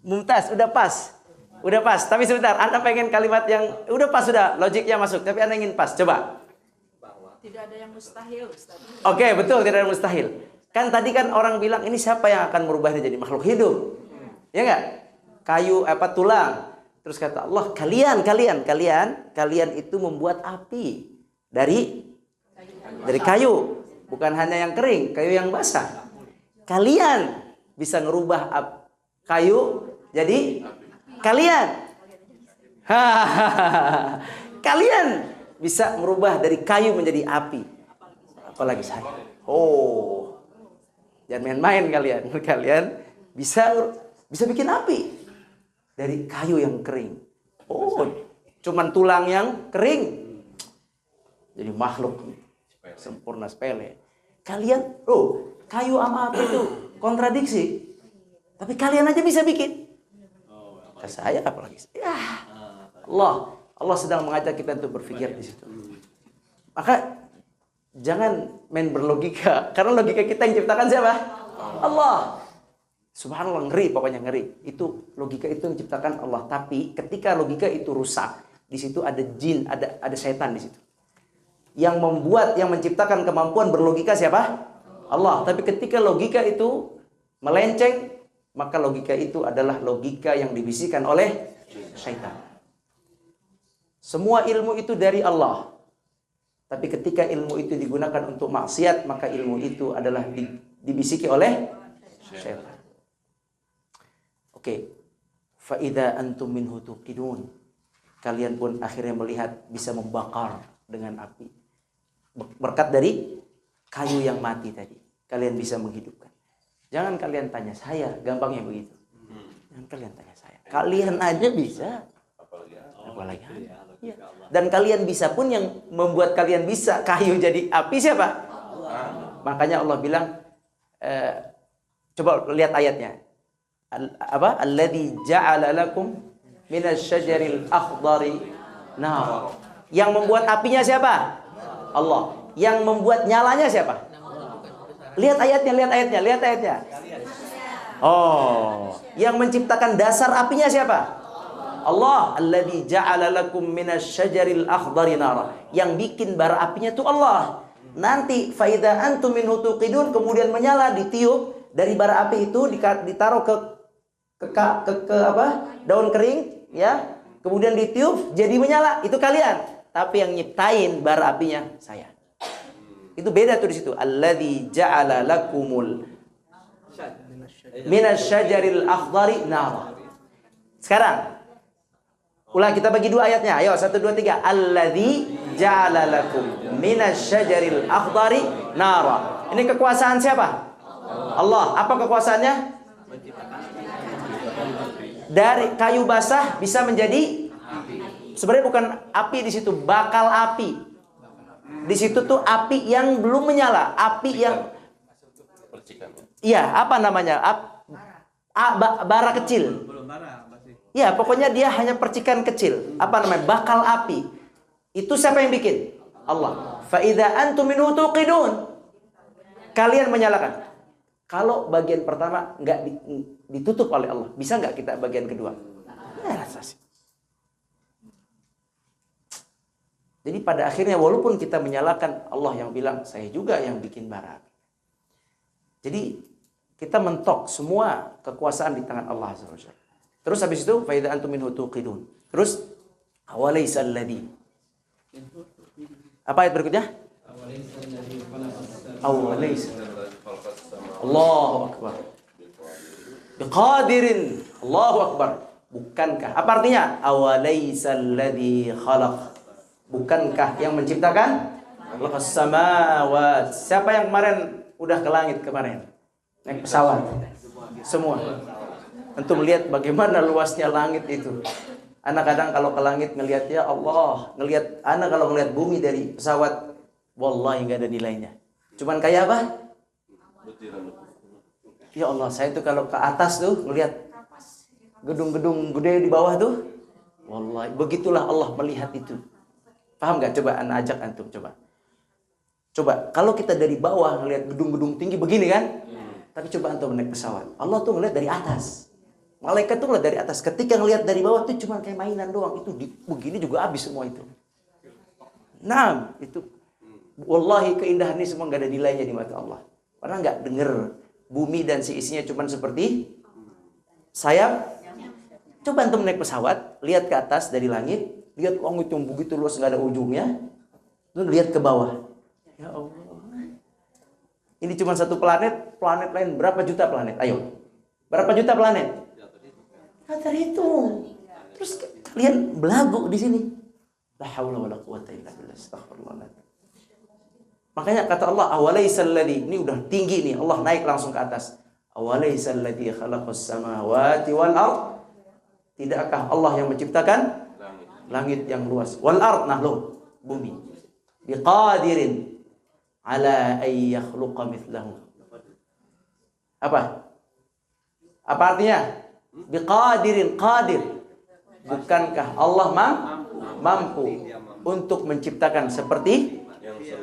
Mumtaz, udah pas. Tapi sebentar, Anda pengen kalimat yang udah pas, sudah logiknya masuk, tapi Anda ingin pas. Coba.
Tidak ada yang mustahil, Ustaz.
Oke, betul, tidak ada yang mustahil. Kan tadi kan orang bilang ini siapa yang akan merubahnya jadi makhluk hidup? Ya enggak? Kayu tulang. Terus kata Allah, kalian itu membuat api dari kayu, bukan hanya yang kering, kayu yang basah. Kalian bisa ngerubah kayu jadi kalian. Kalian bisa merubah dari kayu menjadi api. Apalagi saya. Jangan main-main kalian. Kalian bisa bikin api dari kayu yang kering. Cuman tulang yang kering. Jadi makhluk sempurna, sepele. Kalian, kayu sama api itu kontradiksi. Tapi kalian aja bisa bikin. Saya apalagi. Allah sedang mengajak kita untuk berpikir di situ. Maka jangan main berlogika, karena logika kita yang ciptakan siapa? Allah. Subhanallah, ngeri, pokoknya ngeri. Itu logika itu yang ciptakan Allah. Tapi ketika logika itu rusak, di situ ada jin, ada setan di situ. Yang membuat, yang menciptakan kemampuan berlogika siapa? Allah. Tapi ketika logika itu melenceng, maka logika itu adalah logika yang dibisikkan oleh setan. Semua ilmu itu dari Allah. Tapi ketika ilmu itu digunakan untuk maksiat, maka ilmu itu adalah dibisiki oleh syaitan. Oke. Fa idza antum minhu tuqidun. Kalian pun akhirnya melihat bisa membakar dengan api. Berkat dari kayu yang mati tadi. Kalian bisa menghidupkan. Jangan kalian tanya saya, gampangnya begitu. Jangan kalian tanya saya. Kalian aja bisa. Apalagi ya. Dan kalian bisa pun yang membuat kalian bisa kayu jadi api siapa? Allah. Makanya Allah bilang, coba lihat ayatnya. Apa? Alladzi ja'ala lakum minasyajaril akhdari nar. Yang membuat apinya siapa? Allah. Yang membuat nyalanya siapa? Lihat ayatnya. Oh, yang menciptakan dasar apinya siapa? Allah. Alladzi ja'ala lakum minasyajaril akhdari nar. Yang bikin bara apinya itu Allah. Nanti fa idza antum minhu tuqidun, kemudian menyala, ditiup dari bara api itu, ditaruh ke daun kering ya, kemudian ditiup jadi menyala, itu kalian. Tapi yang nyiptain bara apinya saya. Itu beda tuh di situ. Alladzi ja'ala lakumul minasyajaril akhdari nar. Sekarang ulang, kita bagi dua ayatnya. Ayo, 1, 2, 3. Alladzi ja'ala lakum minasyajaril akhdari nar. Ini kekuasaan siapa? Allah. Apa kekuasaannya? Dari kayu basah bisa menjadi api. Sebenarnya bukan api di situ, bakal api. Di situ tuh api yang belum menyala, api yang iya, apa namanya? Bara kecil. Ya, pokoknya dia hanya percikan kecil. Apa namanya? Bakal api. Itu siapa yang bikin? Allah. Fa idza antum minhu tuqidun. Kalian menyalakan. Kalau bagian pertama enggak ditutup oleh Allah, bisa enggak kita bagian kedua? Ya, jadi pada akhirnya walaupun kita menyalakan, Allah yang bilang, saya juga yang bikin bara api. Jadi kita mentok semua kekuasaan di tangan Allah Azza wa Jalla. Terus habis itu fa idza antum minhu tuqidun. Terus awalaisal ladzi. Apa ayat berikutnya? Awalaisal. Allahu akbar. Biqadirin. Allahu akbar. Bukankah? Apa artinya? Awalaisal ladzi khalaq. Bukankah yang menciptakan? Khalaqas samawat. Siapa yang kemarin udah ke langit kemarin? Naik pesawat. Semua. Antum melihat bagaimana luasnya langit itu. Anak kadang kalau ke langit ngelihat, ya Allah, kalau ngelihat bumi dari pesawat, wallahi nggak ada nilainya. Cuman kayak apa? Ya Allah, saya tuh kalau ke atas tuh ngelihat gedung-gedung gede di bawah tuh, wallahi begitulah Allah melihat itu. Paham nggak? Coba anak ajak antum coba. Coba kalau kita dari bawah ngelihat gedung-gedung tinggi begini kan? Tapi coba antum naik pesawat. Allah tuh ngelihat dari atas. Malaikat tuh ngelihat dari atas. Ketika ngelihat dari bawah tuh cuma kayak mainan doang. Itu begini juga habis semua itu. Nah, itu wallahi keindahan ini semua nggak ada nilainya di mata Allah. Pernah nggak denger bumi dan si isinya cuma seperti sayap? Coba antum naik pesawat, lihat ke atas dari langit, lihat langit yang begitu luas nggak ada ujungnya, terus lihat ke bawah. Ya Allah. Ini cuma satu planet, planet lain berapa juta planet? Ayo. Berapa juta planet? Nggak terhitung. Terus kalian belagu di sini. La haula wala quwata illa billah. Astaghfirullah. Makanya kata Allah, awalaisal ladzi, ini udah tinggi nih, Allah naik langsung ke atas. Awalaisal ladzi khalaqas samawati wal ard. Tidakkah Allah yang menciptakan langit yang luas? Wal ard, nah lo, bumi. Biqadirin ala ay yakhluqa mithlahu. Apa? Apa artinya? Biqadirin, qadir. Bukankah Allah mampu untuk menciptakan seperti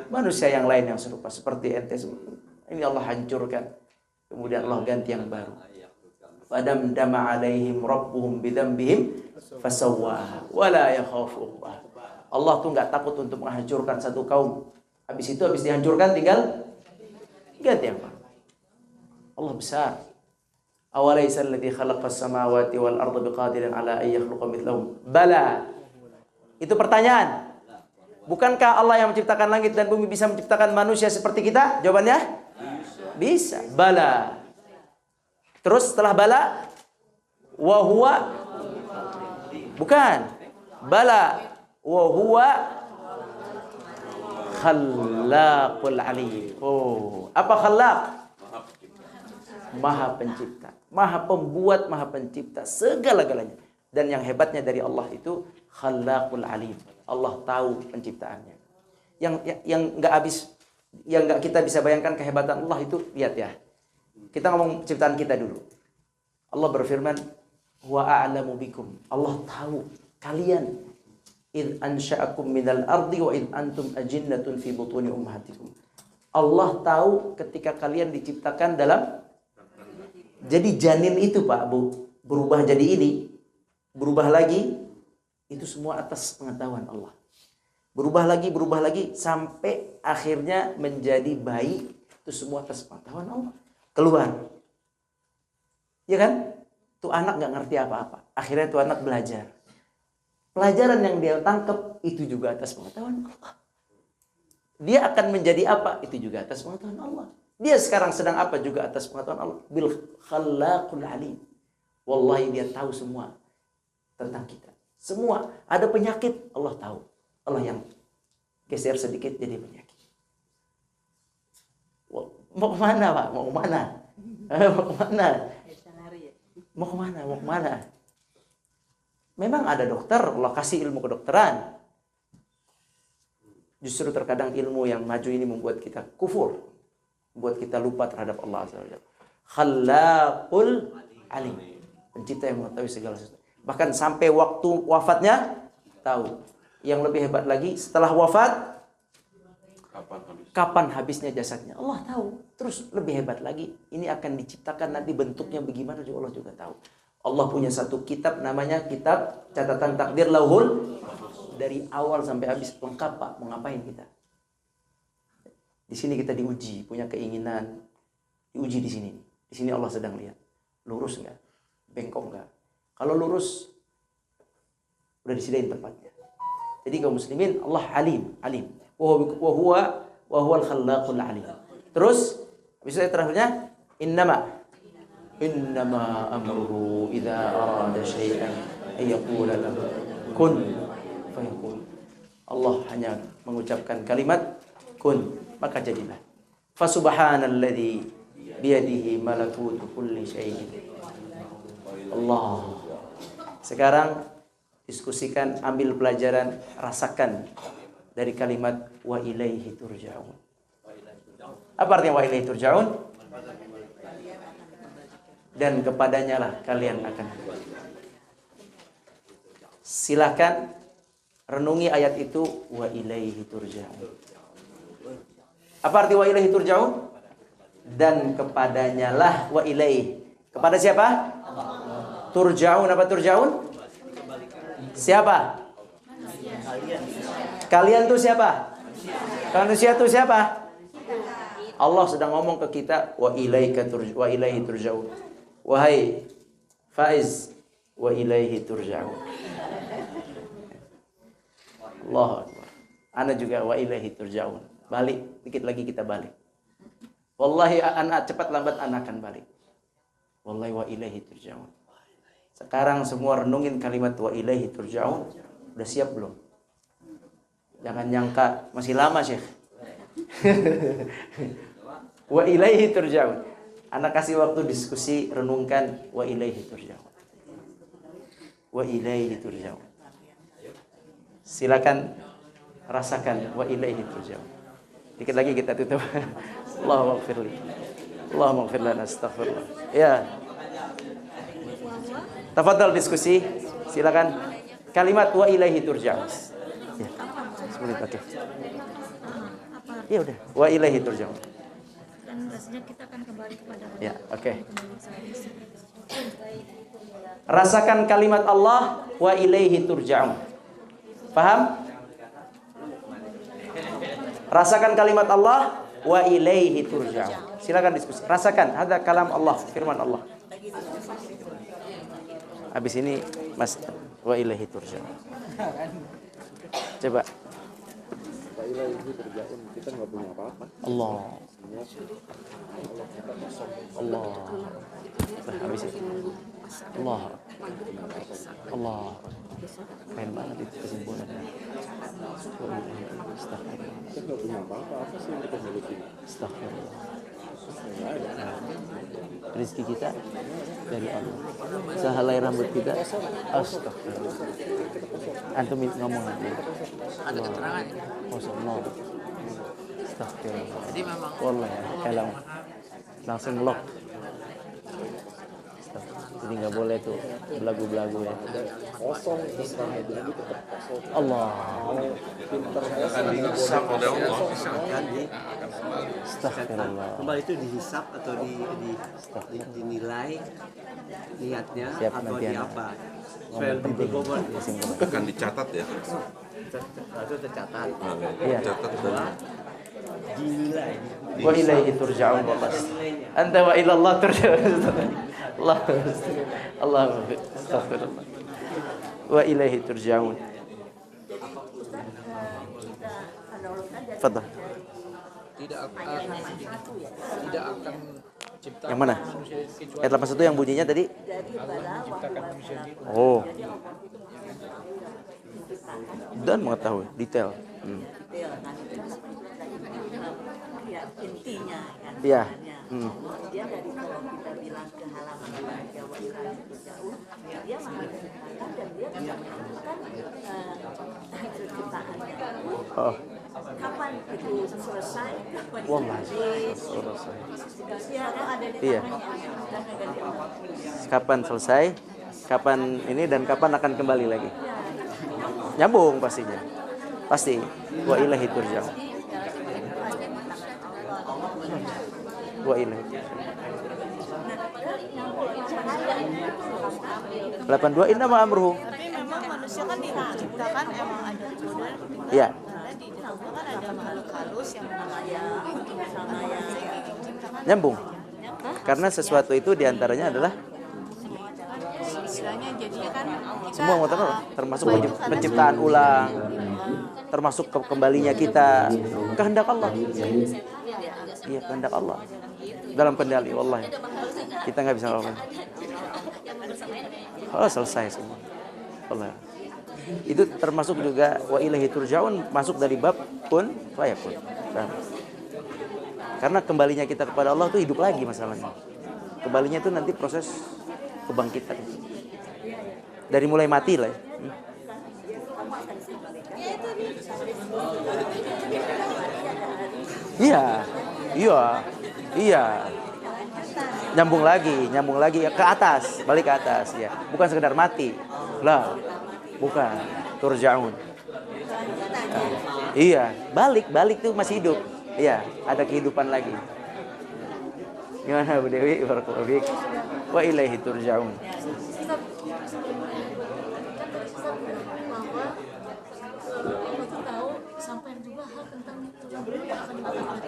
manusia yang lain yang serupa seperti ente? Ini Allah hancurkan, kemudian Allah ganti yang baru. Fadamdama alaihim rabbuhum bidzambihim fasawwa wala yakhafu. Allah tuh nggak takut untuk menghancurkan satu kaum. Habis dihancurkan tinggal ganti yang baru. Allah besar. Awalaisa alladzi khalaqas samawati wal arda biqadirin ala ay yakhluqa mithlahum. Bala. Itu pertanyaan. Bukankah Allah yang menciptakan langit dan bumi bisa menciptakan manusia seperti kita? Jawabannya? Bisa. Bala. Terus setelah bala, wa huwa, bukan. Bala wa huwa khallaqul alim. Oh, apa khallaq? Maha pencipta, maha pembuat, maha pencipta segala-galanya. Dan yang hebatnya dari Allah itu khallaqul alim. Allah tahu penciptaannya. Yang enggak habis, yang enggak kita bisa bayangkan kehebatan Allah itu, lihat ya. Kita ngomong ciptaan kita dulu. Allah berfirman, wa a'lamu bikum. Allah tahu kalian. Id ansha'akum minal ardi wa id antum ajinnatun fi butuni ummahatikum. Allah tahu ketika kalian diciptakan dalam, jadi janin itu Pak Bu, berubah jadi ini, berubah lagi, itu semua atas pengetahuan Allah. Berubah lagi sampai akhirnya menjadi bayi, itu semua atas pengetahuan Allah. Keluar. Ya kan? Tuh anak nggak ngerti apa-apa. Akhirnya tuh anak belajar. Pelajaran yang dia tangkap itu juga atas pengetahuan Allah. Dia akan menjadi apa? Itu juga atas pengetahuan Allah. Dia sekarang sedang apa? Juga atas pengetahuan Allah. Bil khallaqul alim. Wallahi dia tahu semua tentang kita. Semua. Ada penyakit, Allah tahu. Allah yang geser sedikit jadi penyakit. Mau kemana Pak? Mau kemana? Mau kemana? Mau kemana? Mau kemana? Memang ada dokter, Allah kasih ilmu kedokteran. Justru terkadang ilmu yang maju ini membuat kita kufur. Membuat kita lupa terhadap Allah Azza wa Jalla. Khallaqul alim. Pencipta yang mengetahui segala sesuatu. Bahkan sampai waktu wafatnya, tahu. Yang lebih hebat lagi, setelah wafat, kapan habisnya jasadnya? Allah tahu. Terus lebih hebat lagi, ini akan diciptakan nanti bentuknya bagaimana juga Allah juga tahu. Allah punya satu kitab namanya kitab catatan takdir lauhul. Dari awal sampai habis lengkap Pak. Mau ngapain kita? Di sini kita diuji, punya keinginan. Diuji di sini. Di sini Allah sedang lihat. Lurus enggak? Bengkok enggak? Kalau lurus, udah disediain tempatnya. Jadi kaum muslimin, Allah alim. Wa huwa al-khallaqul alim. Terus, habis itu terakhirnya, innama amruhu idza arada syai'an ay yaqula lahu kun fayakun. Allah hanya mengucapkan kalimat kun, maka jadilah. Fa subhanalladzi biyadihi malakutu kulli syai'in. Allah. Sekarang diskusikan, ambil pelajaran, rasakan dari kalimat wa ilaihi turja'un. Apa artinya wa ilaihi turja'un? Dan kepadanya lah kalian akan. Silakan renungi ayat itu, wa ilaihi turja'un. Apa arti wa ilaihi turja'un? Dan kepadanya lah wa ilaihi. Kepada siapa? Turja'un. Apa turja'un? Siapa? Kalian tuh siapa? Manusia tuh siapa? Allah sedang ngomong ke kita, wa ilaihi turja'un. Wahai Faiz, wa ilaihi turja'un. Allahu Akbar. Ana juga wa ilaihi turja'un. Balik, dikit lagi kita balik. Wallahi ana cepat lambat ana akan balik. Wallahi wa ilaihi turja'un. Sekarang semua renungin kalimat wa ilaihi turja'un. Udah siap belum? Jangan nyangka masih lama, Syekh. Wa ilaihi turja'un. Anak kasih waktu diskusi, renungkan wa ilaihi turja'un. Wa ilaihi turja'un. Silakan rasakan wa ilaihi turja'un. Dikit lagi kita tutup. Allahumma ighfirli. Allahumma ighfir lana, astaghfirullah. Ya. Tafadhal diskusi. Silakan. Kalimat wa ilaihi turja'un. Ya. Sebentar, oke. Ya udah, wa ilaihi turja'un.
Dan rasanya kita akan kembali kepada Allah.
Ya, oke. Rasakan kalimat Allah wa ilaihi turja'un. Paham? Rasakan kalimat Allah wa ilaihi turja'un. Silakan diskusi. Rasakan, ada kalam Allah, firman Allah. Habis ini Mas wa ilaihi turja'un. Coba.
Kita nggak punya apa-apa.
Allah. Allah. Habis itu. Allah. Allah. Keren banget itu kesimpulannya. Astagfirullah.
Kita nggak punya apa-apa. Apa sih yang kita miliki?
Astagfirullah. Rezeki kita dari Allah. Sehelai rambut kita, astagfirullah. Antum ngomong aja.
Ada keterangan.
Allah. Astagfirullah.
Jadi memang
Wallah ya, kalau langsung lock. Jadi nggak boleh tuh belagu-belagu ya.
Kosong tentang itu tetap kosong.
Allah.
Pinter
Akan dihisap oleh Allah.
Astagfirullah.
Kembali itu dihisap atau dinilai niatnya
Siap,
atau
nanti
di
anak.
apa? Supaya lebih berbobot.
Akan dicatat ya.
Itu tercatat.
Iya.
Dicatat dan
Dinilai.
Wa ilaihi turja'un. Anta wa ila Allah turja'un. Allah. Allah. Astagfirullah. Wa ilaihi turja'un. Fadhal.
tidak akan cipta
Yang mana? Ayat 81 yang bunyinya tadi? Oh. Dan mengetahui detail.
Intinya kan.
Iya.
Kemudian dari kalau kita bilang ke halaman Jawa jauh, dia mengatakan dan dia bisa menemukan ciptaannya.
Oh.
Kapan itu selesai? Kapan itu
Wallah.
habis?
Selesai.
Ya, kan ada di
Iya.
tangannya. Dan ganti Allah.
Kapan selesai? Kapan ini dan kapan akan kembali lagi? Nyambung pastinya. Pasti. Wa ilaihi turja'un. Wa ilaihi. 82 innama amruhu.
Tapi memang manusia kan diciptakan emang ada jodoh.
Iya.
Di dalam kan ada makhluk halus yang namanya sama yang
Nyambung. Karena sesuatu itu diantaranya adalah
istilahnya jadinya kan kita
semua termasuk penciptaan ulang, termasuk kembalinya kita kehendak Allah. Iya, kehendak Allah dalam kendali. Wallahi kita nggak bisa apa-apa. Oh, selesai semua. Allah. Itu termasuk juga wa ilaihi turja'un, masuk dari bab kun fayakun. Karena kembalinya kita kepada Allah itu hidup lagi masalahnya. Kembalinya itu nanti proses kebangkitan. Dari mulai mati lah. Iya. Iya. Iya. Nyambung lagi ke atas, balik ke atas ya. Bukan sekedar mati. Lah. Bukan. Turja'un. Iya, balik tuh masih hidup. Iya, ada kehidupan lagi. Gimana Bu Dewi? Barakallahu fiik. Wa ilaihi turja'un.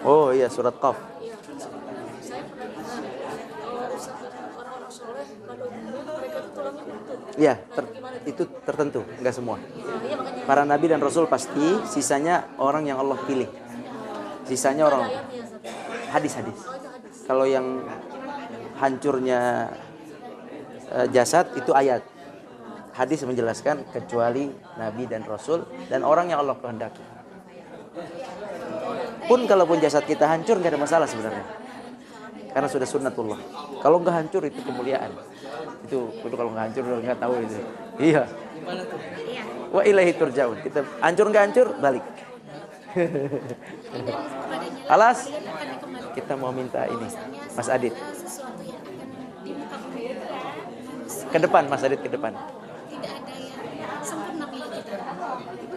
Oh iya, surat Qaf. Iya, itu tertentu, enggak semua. Para nabi dan rasul pasti, sisanya orang yang Allah pilih. Sisanya orang hadis-hadis. Kalau yang hancurnya jasad itu ayat. Hadis menjelaskan kecuali nabi dan rasul dan orang yang Allah kehendaki. Pun kalaupun jasad kita hancur nggak ada masalah sebenarnya. Karena sudah sunnatullah. Kalau nggak hancur itu kemuliaan. Itu kalau nggak hancur nggak tahu itu. Iya. Wa ilaihi turja'un. Kita hancur nggak hancur balik. Alas. Kita mau minta ini, Mas Adit. Ke depan, Mas Adit ke depan.
Tidak ada yang sempurna bila kita.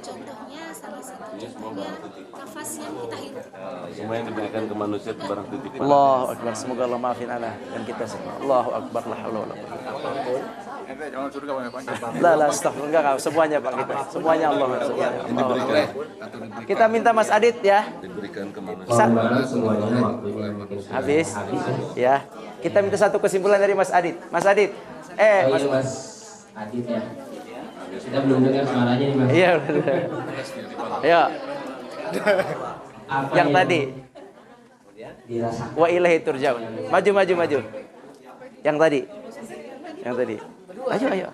Contohnya salah satu contohnya nafas yang kita hirup.
Semua yang diberikan ke manusia itu barang titipan.
Allahu Akbar. Semoga Allah maafin ana dan kita semua. Allahu Akbar. La haula wala quwwata.
Jangan surga banyak panjang.
La astagfirullah, enggak semuanya Pak kita. Semuanya Allah. Semuanya. Kita minta Mas Adit ya.
Diberikan ke manusia.
Habis. Ya. Kita minta satu kesimpulan dari Mas Adit. Mas Adit.
Mas Adit ya. Kita belum dengar suaranya nih Mas.
Iya. Ya. Yang tadi. Wa ilaihi turja'un. Maju. Yang tadi. Ayo.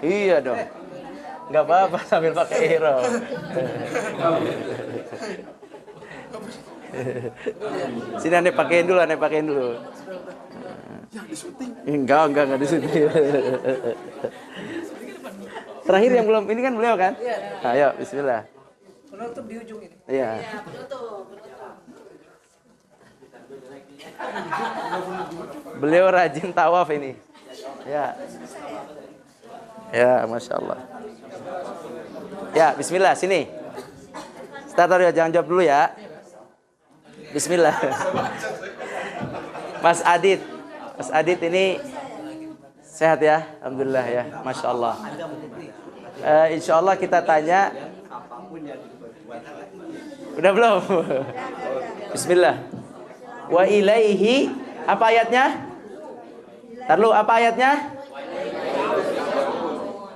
Iya dong. Enggak apa-apa sambil pakai ihram. Sini aneh pakein dulu. Enggak disuting. Terakhir yang belum, ini kan beliau kan? Ayo, bismillah.
Penutup di ujung ini.
Iya. Beliau rajin tawaf ini. Ya, Masya Allah. Ya, bismillah, sini. Starter ya, jangan jawab dulu ya. Bismillah. Mas Adit ini sehat ya? Alhamdulillah ya, Masya Allah. Insya Allah kita tanya. Udah belum? Bismillah. Wa ilaihi, apa ayatnya? Lalu apa ayatnya?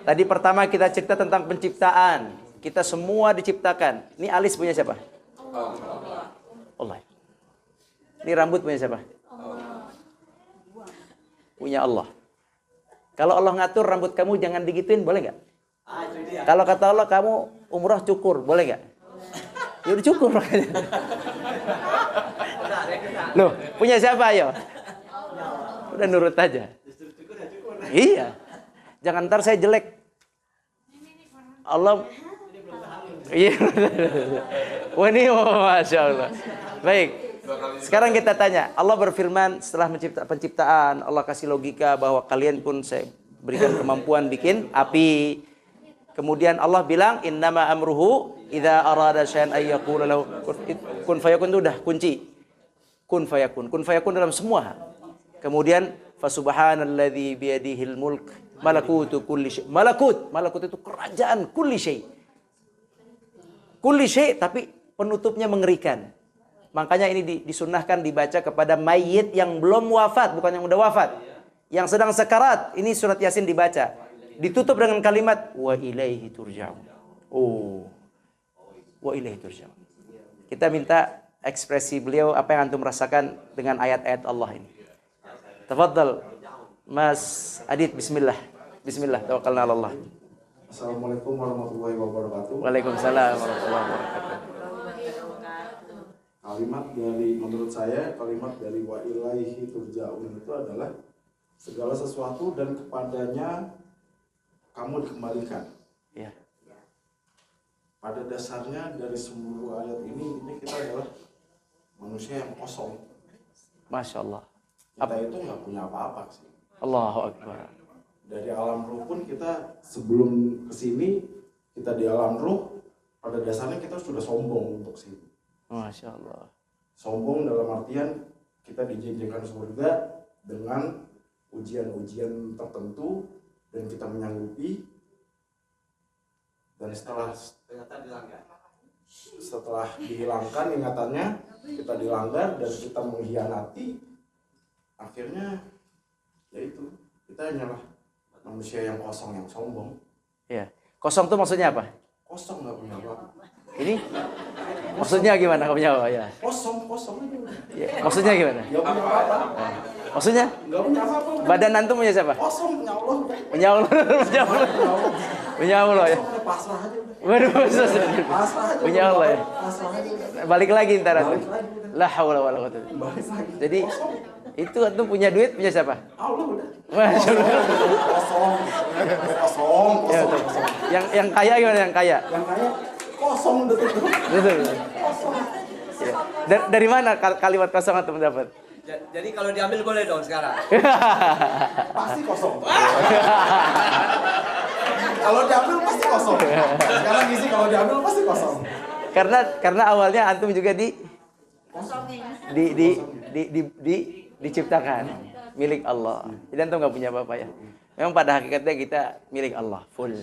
Tadi pertama kita cerita tentang penciptaan. Kita semua diciptakan. Ini alis punya siapa? Allah. Ini rambut punya siapa? Punya Allah. Kalau Allah ngatur rambut kamu jangan digituin, boleh nggak? Kalau kata Allah kamu umrah cukur, boleh nggak? Ya udah cukur makanya. Loh, punya siapa ayo? Udah nurut aja. Iya. Jangan ntar saya jelek. Allah. Iya. Wah ini Masya Allah. Baik. Sekarang kita tanya. Allah berfirman setelah penciptaan. Allah kasih logika bahwa kalian pun saya berikan kemampuan bikin api. Kemudian Allah bilang innama amruhu idza arada syai'an ay yaqula lahu kun fayakun, itu udah kunci. Kun fayakun. Kun fayakun dalam semua hal. Kemudian fasubhanalladzi biyadihil mulk malakutu kulli syai'. Malakut itu kerajaan kulli syai'. Kulli syai' tapi penutupnya mengerikan. Makanya ini disunnahkan dibaca kepada mayit yang belum wafat, bukan yang udah wafat. Yang sedang sekarat, ini surat Yasin dibaca. Ditutup dengan kalimat wa ilaihi turja'un. Oh. Wa ilaihi turja'un. Kita minta ekspresi beliau apa yang antum rasakan dengan ayat-ayat Allah ini. Tafadhal Mas Adit, bismillah. Bismillah, tawakkalna 'ala Allah.
Assalamualaikum warahmatullahi wabarakatuh.
Waalaikumsalam warahmatullahi wabarakatuh.
Menurut saya kalimat dari wa ilaihi turja'un itu adalah segala sesuatu dan kepadanya kamu dikembalikan.
Ya.
Pada dasarnya dari seluruh ayat ini kita adalah manusia yang kosong.
Masya Allah.
Kita itu nggak punya apa-apa sih.
Allahu Akbar.
Dari alam ruh pun kita sebelum kesini kita di alam ruh pada dasarnya kita sudah sombong untuk sini.
Masya Allah.
Sombong dalam artian kita dijanjikan surga dengan ujian-ujian tertentu dan kita menyanggupi, dan setelah dihilangkan ingatannya, kita dilanggar dan kita mengkhianati, akhirnya yaitu kita hanyalah manusia yang kosong, yang sombong.
Ya. Kosong itu maksudnya apa?
Kosong, nggak punya apa-apa.
Ini maksudnya gimana nggak punya apa ya?
Kosong.
Ya, maksudnya gimana?
Nggak punya apa-apa.
Maksudnya?
Nggak punya apa-apa.
Badan antum punya siapa?
Kosong, punya Allah.
Punya Allah. Punya Allah ya.
Pasrah aja.
Waduh, punya Allah ya. Balik lagi ntar antum. La haula wala quwwata. Jadi itu antum punya duit punya siapa?
Allah udah.
Masya Allah.
Kosong.
Yang kaya gimana yang kaya?
Yang kaya kosong betul.
Ya. Dari mana kalimat kosong antum mendapat?
Jadi kalau diambil boleh dong sekarang.
Pasti kosong. Kalau diambil pasti kosong. Sekarang isi kalau diambil pasti kosong.
Karena awalnya antum juga diciptakan milik Allah. Jadi antum nggak punya apa-apa ya. Memang pada hakikatnya kita milik Allah full.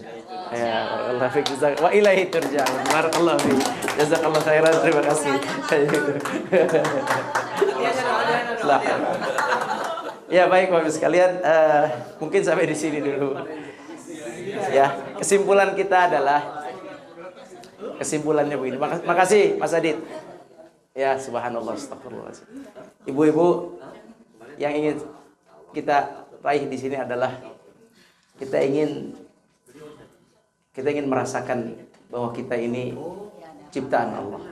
Ya, barakallahu fiik. Wa ilaihi turja'un. Barakallahu fiik. Jazakallahu khairan. Terima kasih. Ya baik Bapak sekalian, mungkin sampai di sini dulu. Ya, kesimpulan kita adalah Kesimpulannya begini. Makasih Mas Adit. Ya, subhanallah, astagfirullahaladzim. Ibu-ibu, yang ingin kita raih di sini adalah kita ingin merasakan bahwa kita ini ciptaan Allah.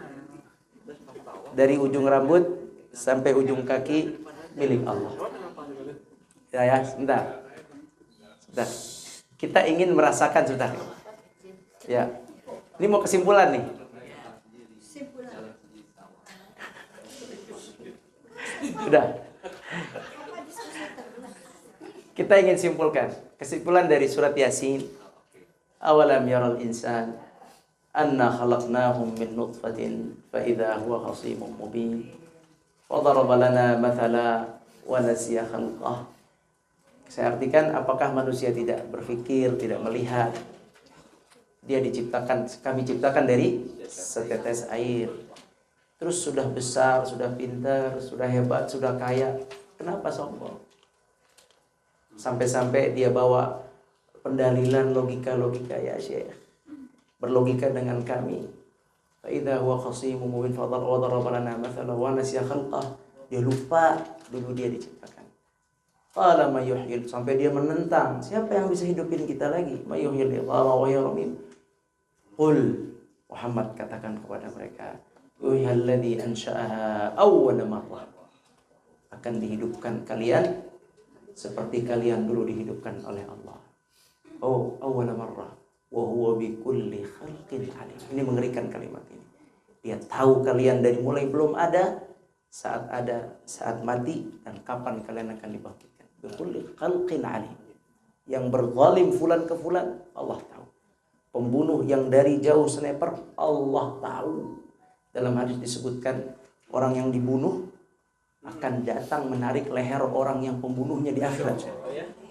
Dari ujung rambut sampai ujung kaki milik Allah. Ya, sebentar. Kita ingin merasakan sudah. Ya. Ini mau kesimpulan nih. Sudah. Kita ingin simpulkan. Kesimpulan dari surat Yasin. Awalam yaral insan anna khalaqnahum min nutfatin fa idza huwa khasimun mubin. Wa daraba lana mathala wa nasiya khalqah. Saya artikan, apakah manusia tidak berpikir, tidak melihat? Dia kami ciptakan dari setetes air. Terus sudah besar, sudah pintar, sudah hebat, sudah kaya. Kenapa sombong? Sampai-sampai dia bawa pendalilan logika-logika, ya Syekh. Berlogika dengan kami. Fa idza huwa khasimun mubin fa daraba lana mathala wa nasiya khalqah. Dia lupa dulu dia diciptakan. Qala may yuhyil, sampai dia menentang, siapa yang bisa hidupin kita lagi? May yuhyil idhama wa hiya ramim. Qul, Muhammad katakan kepada mereka, yuhyil ladzi ansha'aha awwal marrah. Akan dihidupkan kalian seperti kalian dulu dihidupkan oleh Allah. Oh, awwal marrah wa huwa bi kulli khalqin alim. Ini mengerikan kalimat ini. Dia tahu kalian dari mulai belum ada, saat mati, dan kapan kalian akan dibangkitkan. Bikulli khalqin alim. Yang berzalim fulan ke fulan, Allah tahu. Pembunuh yang dari jauh sniper, Allah tahu. Dalam hadis disebutkan, orang yang dibunuh akan datang menarik leher orang yang pembunuhnya di akhirat.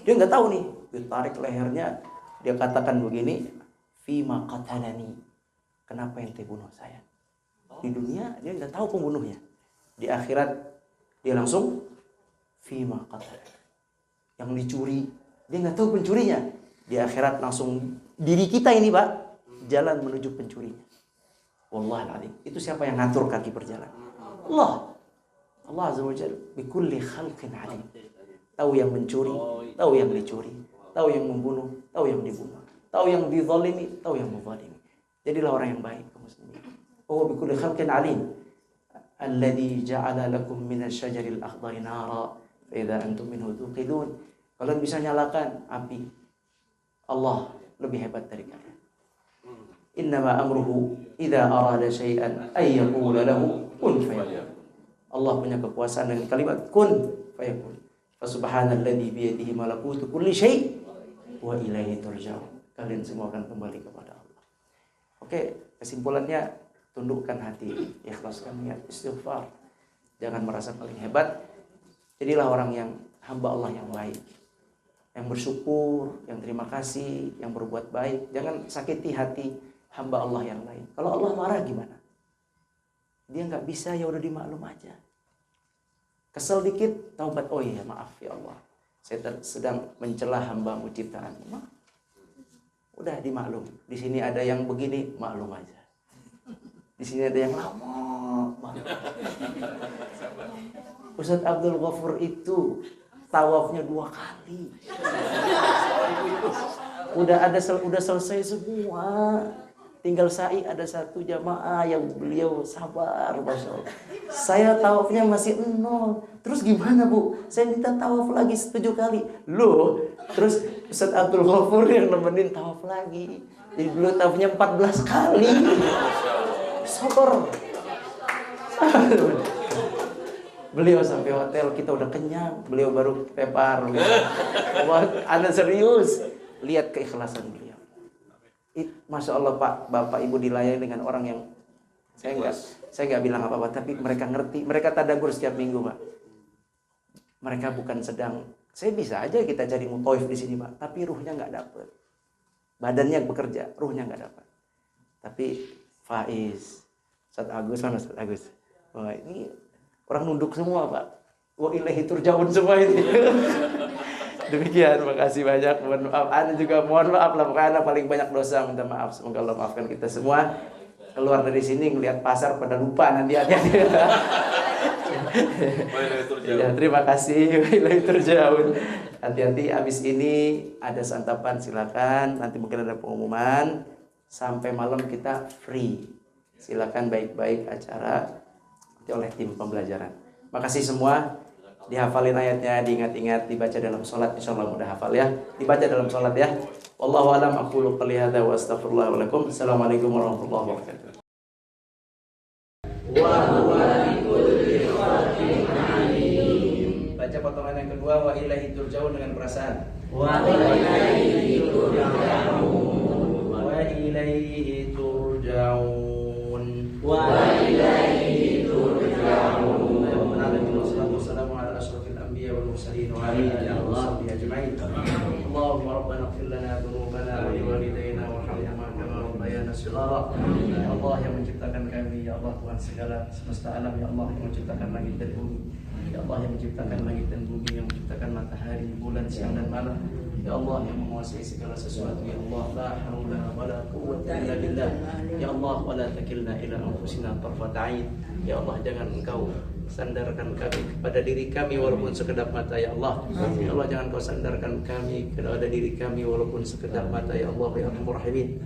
Dia nggak tahu nih, ditarik lehernya, dia katakan begini, fima qatalani. Kenapa ente bunuh saya? Di dunia dia nggak tahu pembunuhnya. Di akhirat dia langsung fima qatalani. Yang dicuri, dia nggak tahu pencurinya. Di akhirat langsung diri kita ini, Pak, jalan menuju pencurinya. Wallahualam. Itu siapa yang ngatur kaki berjalan? Allah. Allah Azza wa Jalla bikulli khalqin alim. Tahu yang mencuri, tahu yang dicuri, tahu yang membunuh, tahu yang dibunuh, tahu yang dizalimi, tahu yang menzalimi. Jadilah orang yang baik, kaum muslimin. Oh, bikulli khalqin alim. Alladzi ja'ala lakum minasy-syajaril akhdari nara. Idza antum minhu tuqidun. Kalian bisa nyalakan api. Allah lebih hebat dari kalian. Innama amruhu idza arada syai'an ay yaqula lahu kun fayakun. Allah punya kekuasaan dengan kalimat kun fayakun. Fa subhanalladzi bi yadihi malakutu kulli syai' wa ilaihi turja'un. Kalian semua akan kembali kepada Allah. Oke, kesimpulannya, tundukkan hati, ikhlaskan niat, istighfar. Jangan merasa paling hebat. Jadilah orang yang hamba Allah yang baik, yang bersyukur, yang terima kasih, yang berbuat baik. Jangan sakiti hati hamba Allah yang lain. Kalau Allah marah gimana? Dia nggak bisa, ya udah dimaklum aja. Kesel dikit, taubat. Oh iya, maaf ya Allah, saya sedang mencela hamba-Mu ciptaan. Maaf. Udah dimaklum. Di sini ada yang begini, maklum aja. Di sini ada yang lama, maklum. Ustadz Abdul Ghafur itu tawafnya 2 kali. Udah selesai semua. Tinggal sa'i ada 1 jamaah yang beliau sabar, Masya Allah. Saya tawafnya masih 0. Terus gimana, Bu? Saya minta tawaf lagi 7 kali. Loh, terus Ustadz Abdul Ghafur yang nemenin tawaf lagi. Jadi beliau tawafnya 14 kali. Sabar. Beliau sampai hotel, kita udah kenyang. Beliau baru tepar. Wah, Anda serius. Lihat keikhlasan beliau. Masya Allah, Pak, Bapak, Ibu dilayani dengan orang yang saya nggak bilang apa-apa, tapi mereka ngerti. Mereka tadabbur setiap minggu, Pak. Mereka bukan sedang, saya bisa aja kita cari mutawif di sini, Pak, tapi ruhnya nggak dapet. Badannya bekerja, ruhnya nggak dapat. Tapi Faiz, Ustadz Agus, mana Ustadz Agus? Wah, ini orang nunduk semua, Pak. Wa ilaihi turja'un semua ini. Demikian, makasih banyak. Mohon maaf, Anda juga mohon maaf lah. Karena paling banyak dosa, minta maaf. Semoga Allah maafkan kita semua. keluar dari sini ngelihat pasar pada lupa nanti hati-hati. Ya, terima kasih. Hati-hati, abis ini ada santapan silakan. Nanti mungkin ada pengumuman. Sampai malam kita free. Silakan baik-baik acara oleh tim pembelajaran. Makasih semua. Dihafalin ayatnya, diingat-ingat, dibaca dalam sholat. Insyaallah mudah hafal ya. Dibaca dalam sholat ya. Wallahu a'lam, aqulu qouli hadza wa astaghfirullah wa lakum. Assalamualaikum warahmatullahi wabarakatuh. Baca potongan yang kedua, wa ilaihi turja'un dengan perasaan. Wa ilaihi turja'un. Wa ilaihi turja'un. Wa ilaihi turja'un. Wassalamu ala asyrafil anbiya wal mursalin wa ala alihi wa sahbihi ajma'in. Allahumma rabbana ighfir lana dhunubana wa liwalidayna warhamhuma kama rabbayana shighara. Ya Allah yang menciptakan kami, ya Allah Tuhan segala semesta alam, ya Allah yang menciptakan langit dan bumi. Ya Allah yang menciptakan langit dan bumi, yang menciptakan matahari, bulan, siang dan malam. Ya Allah yang menguasai segala sesuatu. Ya Allah, la haula wala quwwata illa billah. Ya Allah, wala takilna ila anfusina tarfata ain. Ya Allah, jangan Engkau sandarkan kami kepada diri kami walaupun sekedap mata, ya Allah. Ya Allah, jangan Kau sandarkan kami kepada diri kami walaupun sekedap mata, ya Allah ya Arhamar Rahimin.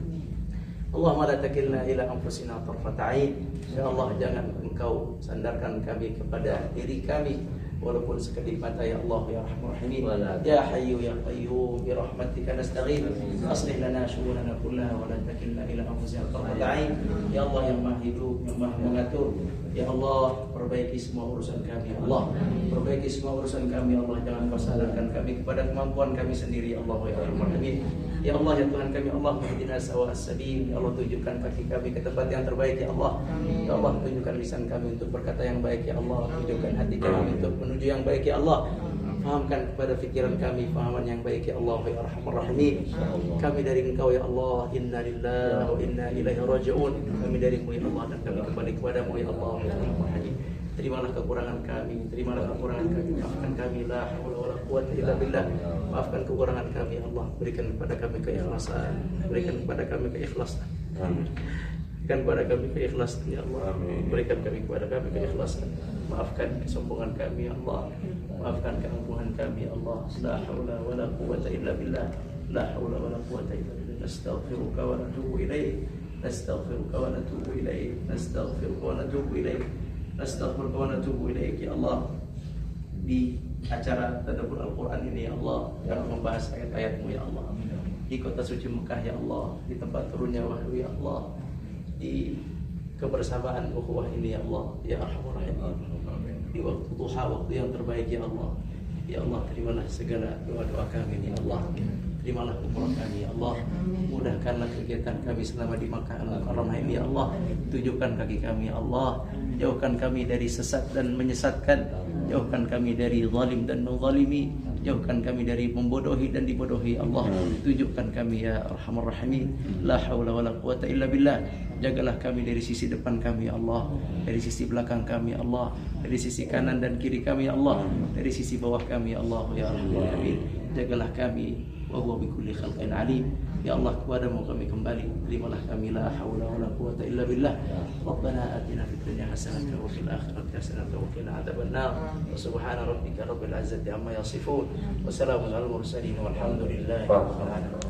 Allahumma la takilna ila anfusina tarfata ain. Ya Allah, jangan Engkau sandarkan kami kepada diri kami walaupun sekedip mata, ya Allah ya Arhamar Rahimin. Ya Hayyu ya Qayyum bi rahmatika nastaghith aslih lana syu'unana kullaha wa la takilna ila anfusina tarfata ain. Ya Allah yang Maha Hidup, yang Maha Mengatur, ya Allah, perbaiki semua urusan kami, Allah. Perbaiki semua urusan kami, Allah. Jangan Kau sandarkan kami kepada kemampuan kami sendiri, Allah ya Arhamar Rahimin. Ya Allah ya Tuhan kami, Allah, ihdina sawa'as sabil. Ya Allah, tunjukkan kaki kami ke tempat yang terbaik, ya Allah. Ya Allah, tunjukkan lisan kami untuk berkata yang baik, ya Allah. Tunjukkan hati kami untuk menuju yang baik, ya Allah. Fahamkan kepada fikiran kami fahaman yang baik, ya Allah ya Arhamar Rahimin. Kami dari Engkau, ya Allah. Inna lillahi wa inna ilaihi raji'un. Kami darimu, ya Allah, dan kami kembali kepadamu, ya Allah ya Arhamar Rahimin. Terimalah kekurangan kami, terimalah kekurangan kami, maafkan kami, la haula wala quwwata illa billah. Maafkan kekurangan kami, Allah. Berikan kepada kami keikhlasan, berikan kepada kami keikhlasan. Berikan kepada kami keikhlasan, ya Allah. Berikan kami kepada kami keikhlasan. Maafkan kesombongan kami, ya Allah. Maafkan keangkuhan kami, ya Allah. La haula wala quwwata illa billah. La haula wala quwwata illa billah. Nastaghfiruka wa natubu ilaik. Nastaghfiruka wa natubu ilaik. Nastaghfiruka wa natubu ilaik. Nastaghfiruka wa natubu ilaik, ya Allah. Di acara tadabbur Al-Quran ini, ya Allah, yang membahas ayat-ayat-Mu, ya Allah. Di kota suci Mekah, ya Allah. Di tempat turunnya wahyu, ya Allah. Di kebersamaan ukhuwah ini, ya Allah ya Arhamar Rahimin. Di waktu duha, waktu yang terbaik, ya Allah. Ya Allah, terimalah segala doa-doa kami, ya Allah. Terimalah umrah kami, ya Allah. Mudahkanlah kegiatan kami selama di Makkah Al-Mukarramah ini, ya Allah. Tunjukkan kaki kami, ya Allah. Jauhkan kami dari sesat dan menyesatkan. Jauhkan kami dari zalim dan menzalimi. Jauhkan kami dari membodohi dan dibodohi, Allah. Tunjukkan kami, ya Arhamar Rahimin. La haula wala quwwata illa billah. Jagalah kami dari sisi depan kami, ya Allah. Dari sisi belakang kami, ya Allah. Dari sisi kanan dan kiri kami, ya Allah. Dari sisi bawah kami, ya Allah ya Arhamar Rahimin. Jagalah kami, wa huwa bikulli khalqin alim. Ya Allah, kepadamu kami kembali. Terimalah kami, la haula wala quwwata illa billah. Rabbana atina fid dunya hasanatan wa fil akhirati hasanatan wa qina adzabannar. Wa subhana rabbika rabbil izzati amma yasifun. Wa salamun alal mursalin walhamdulillahi rabbil alamin.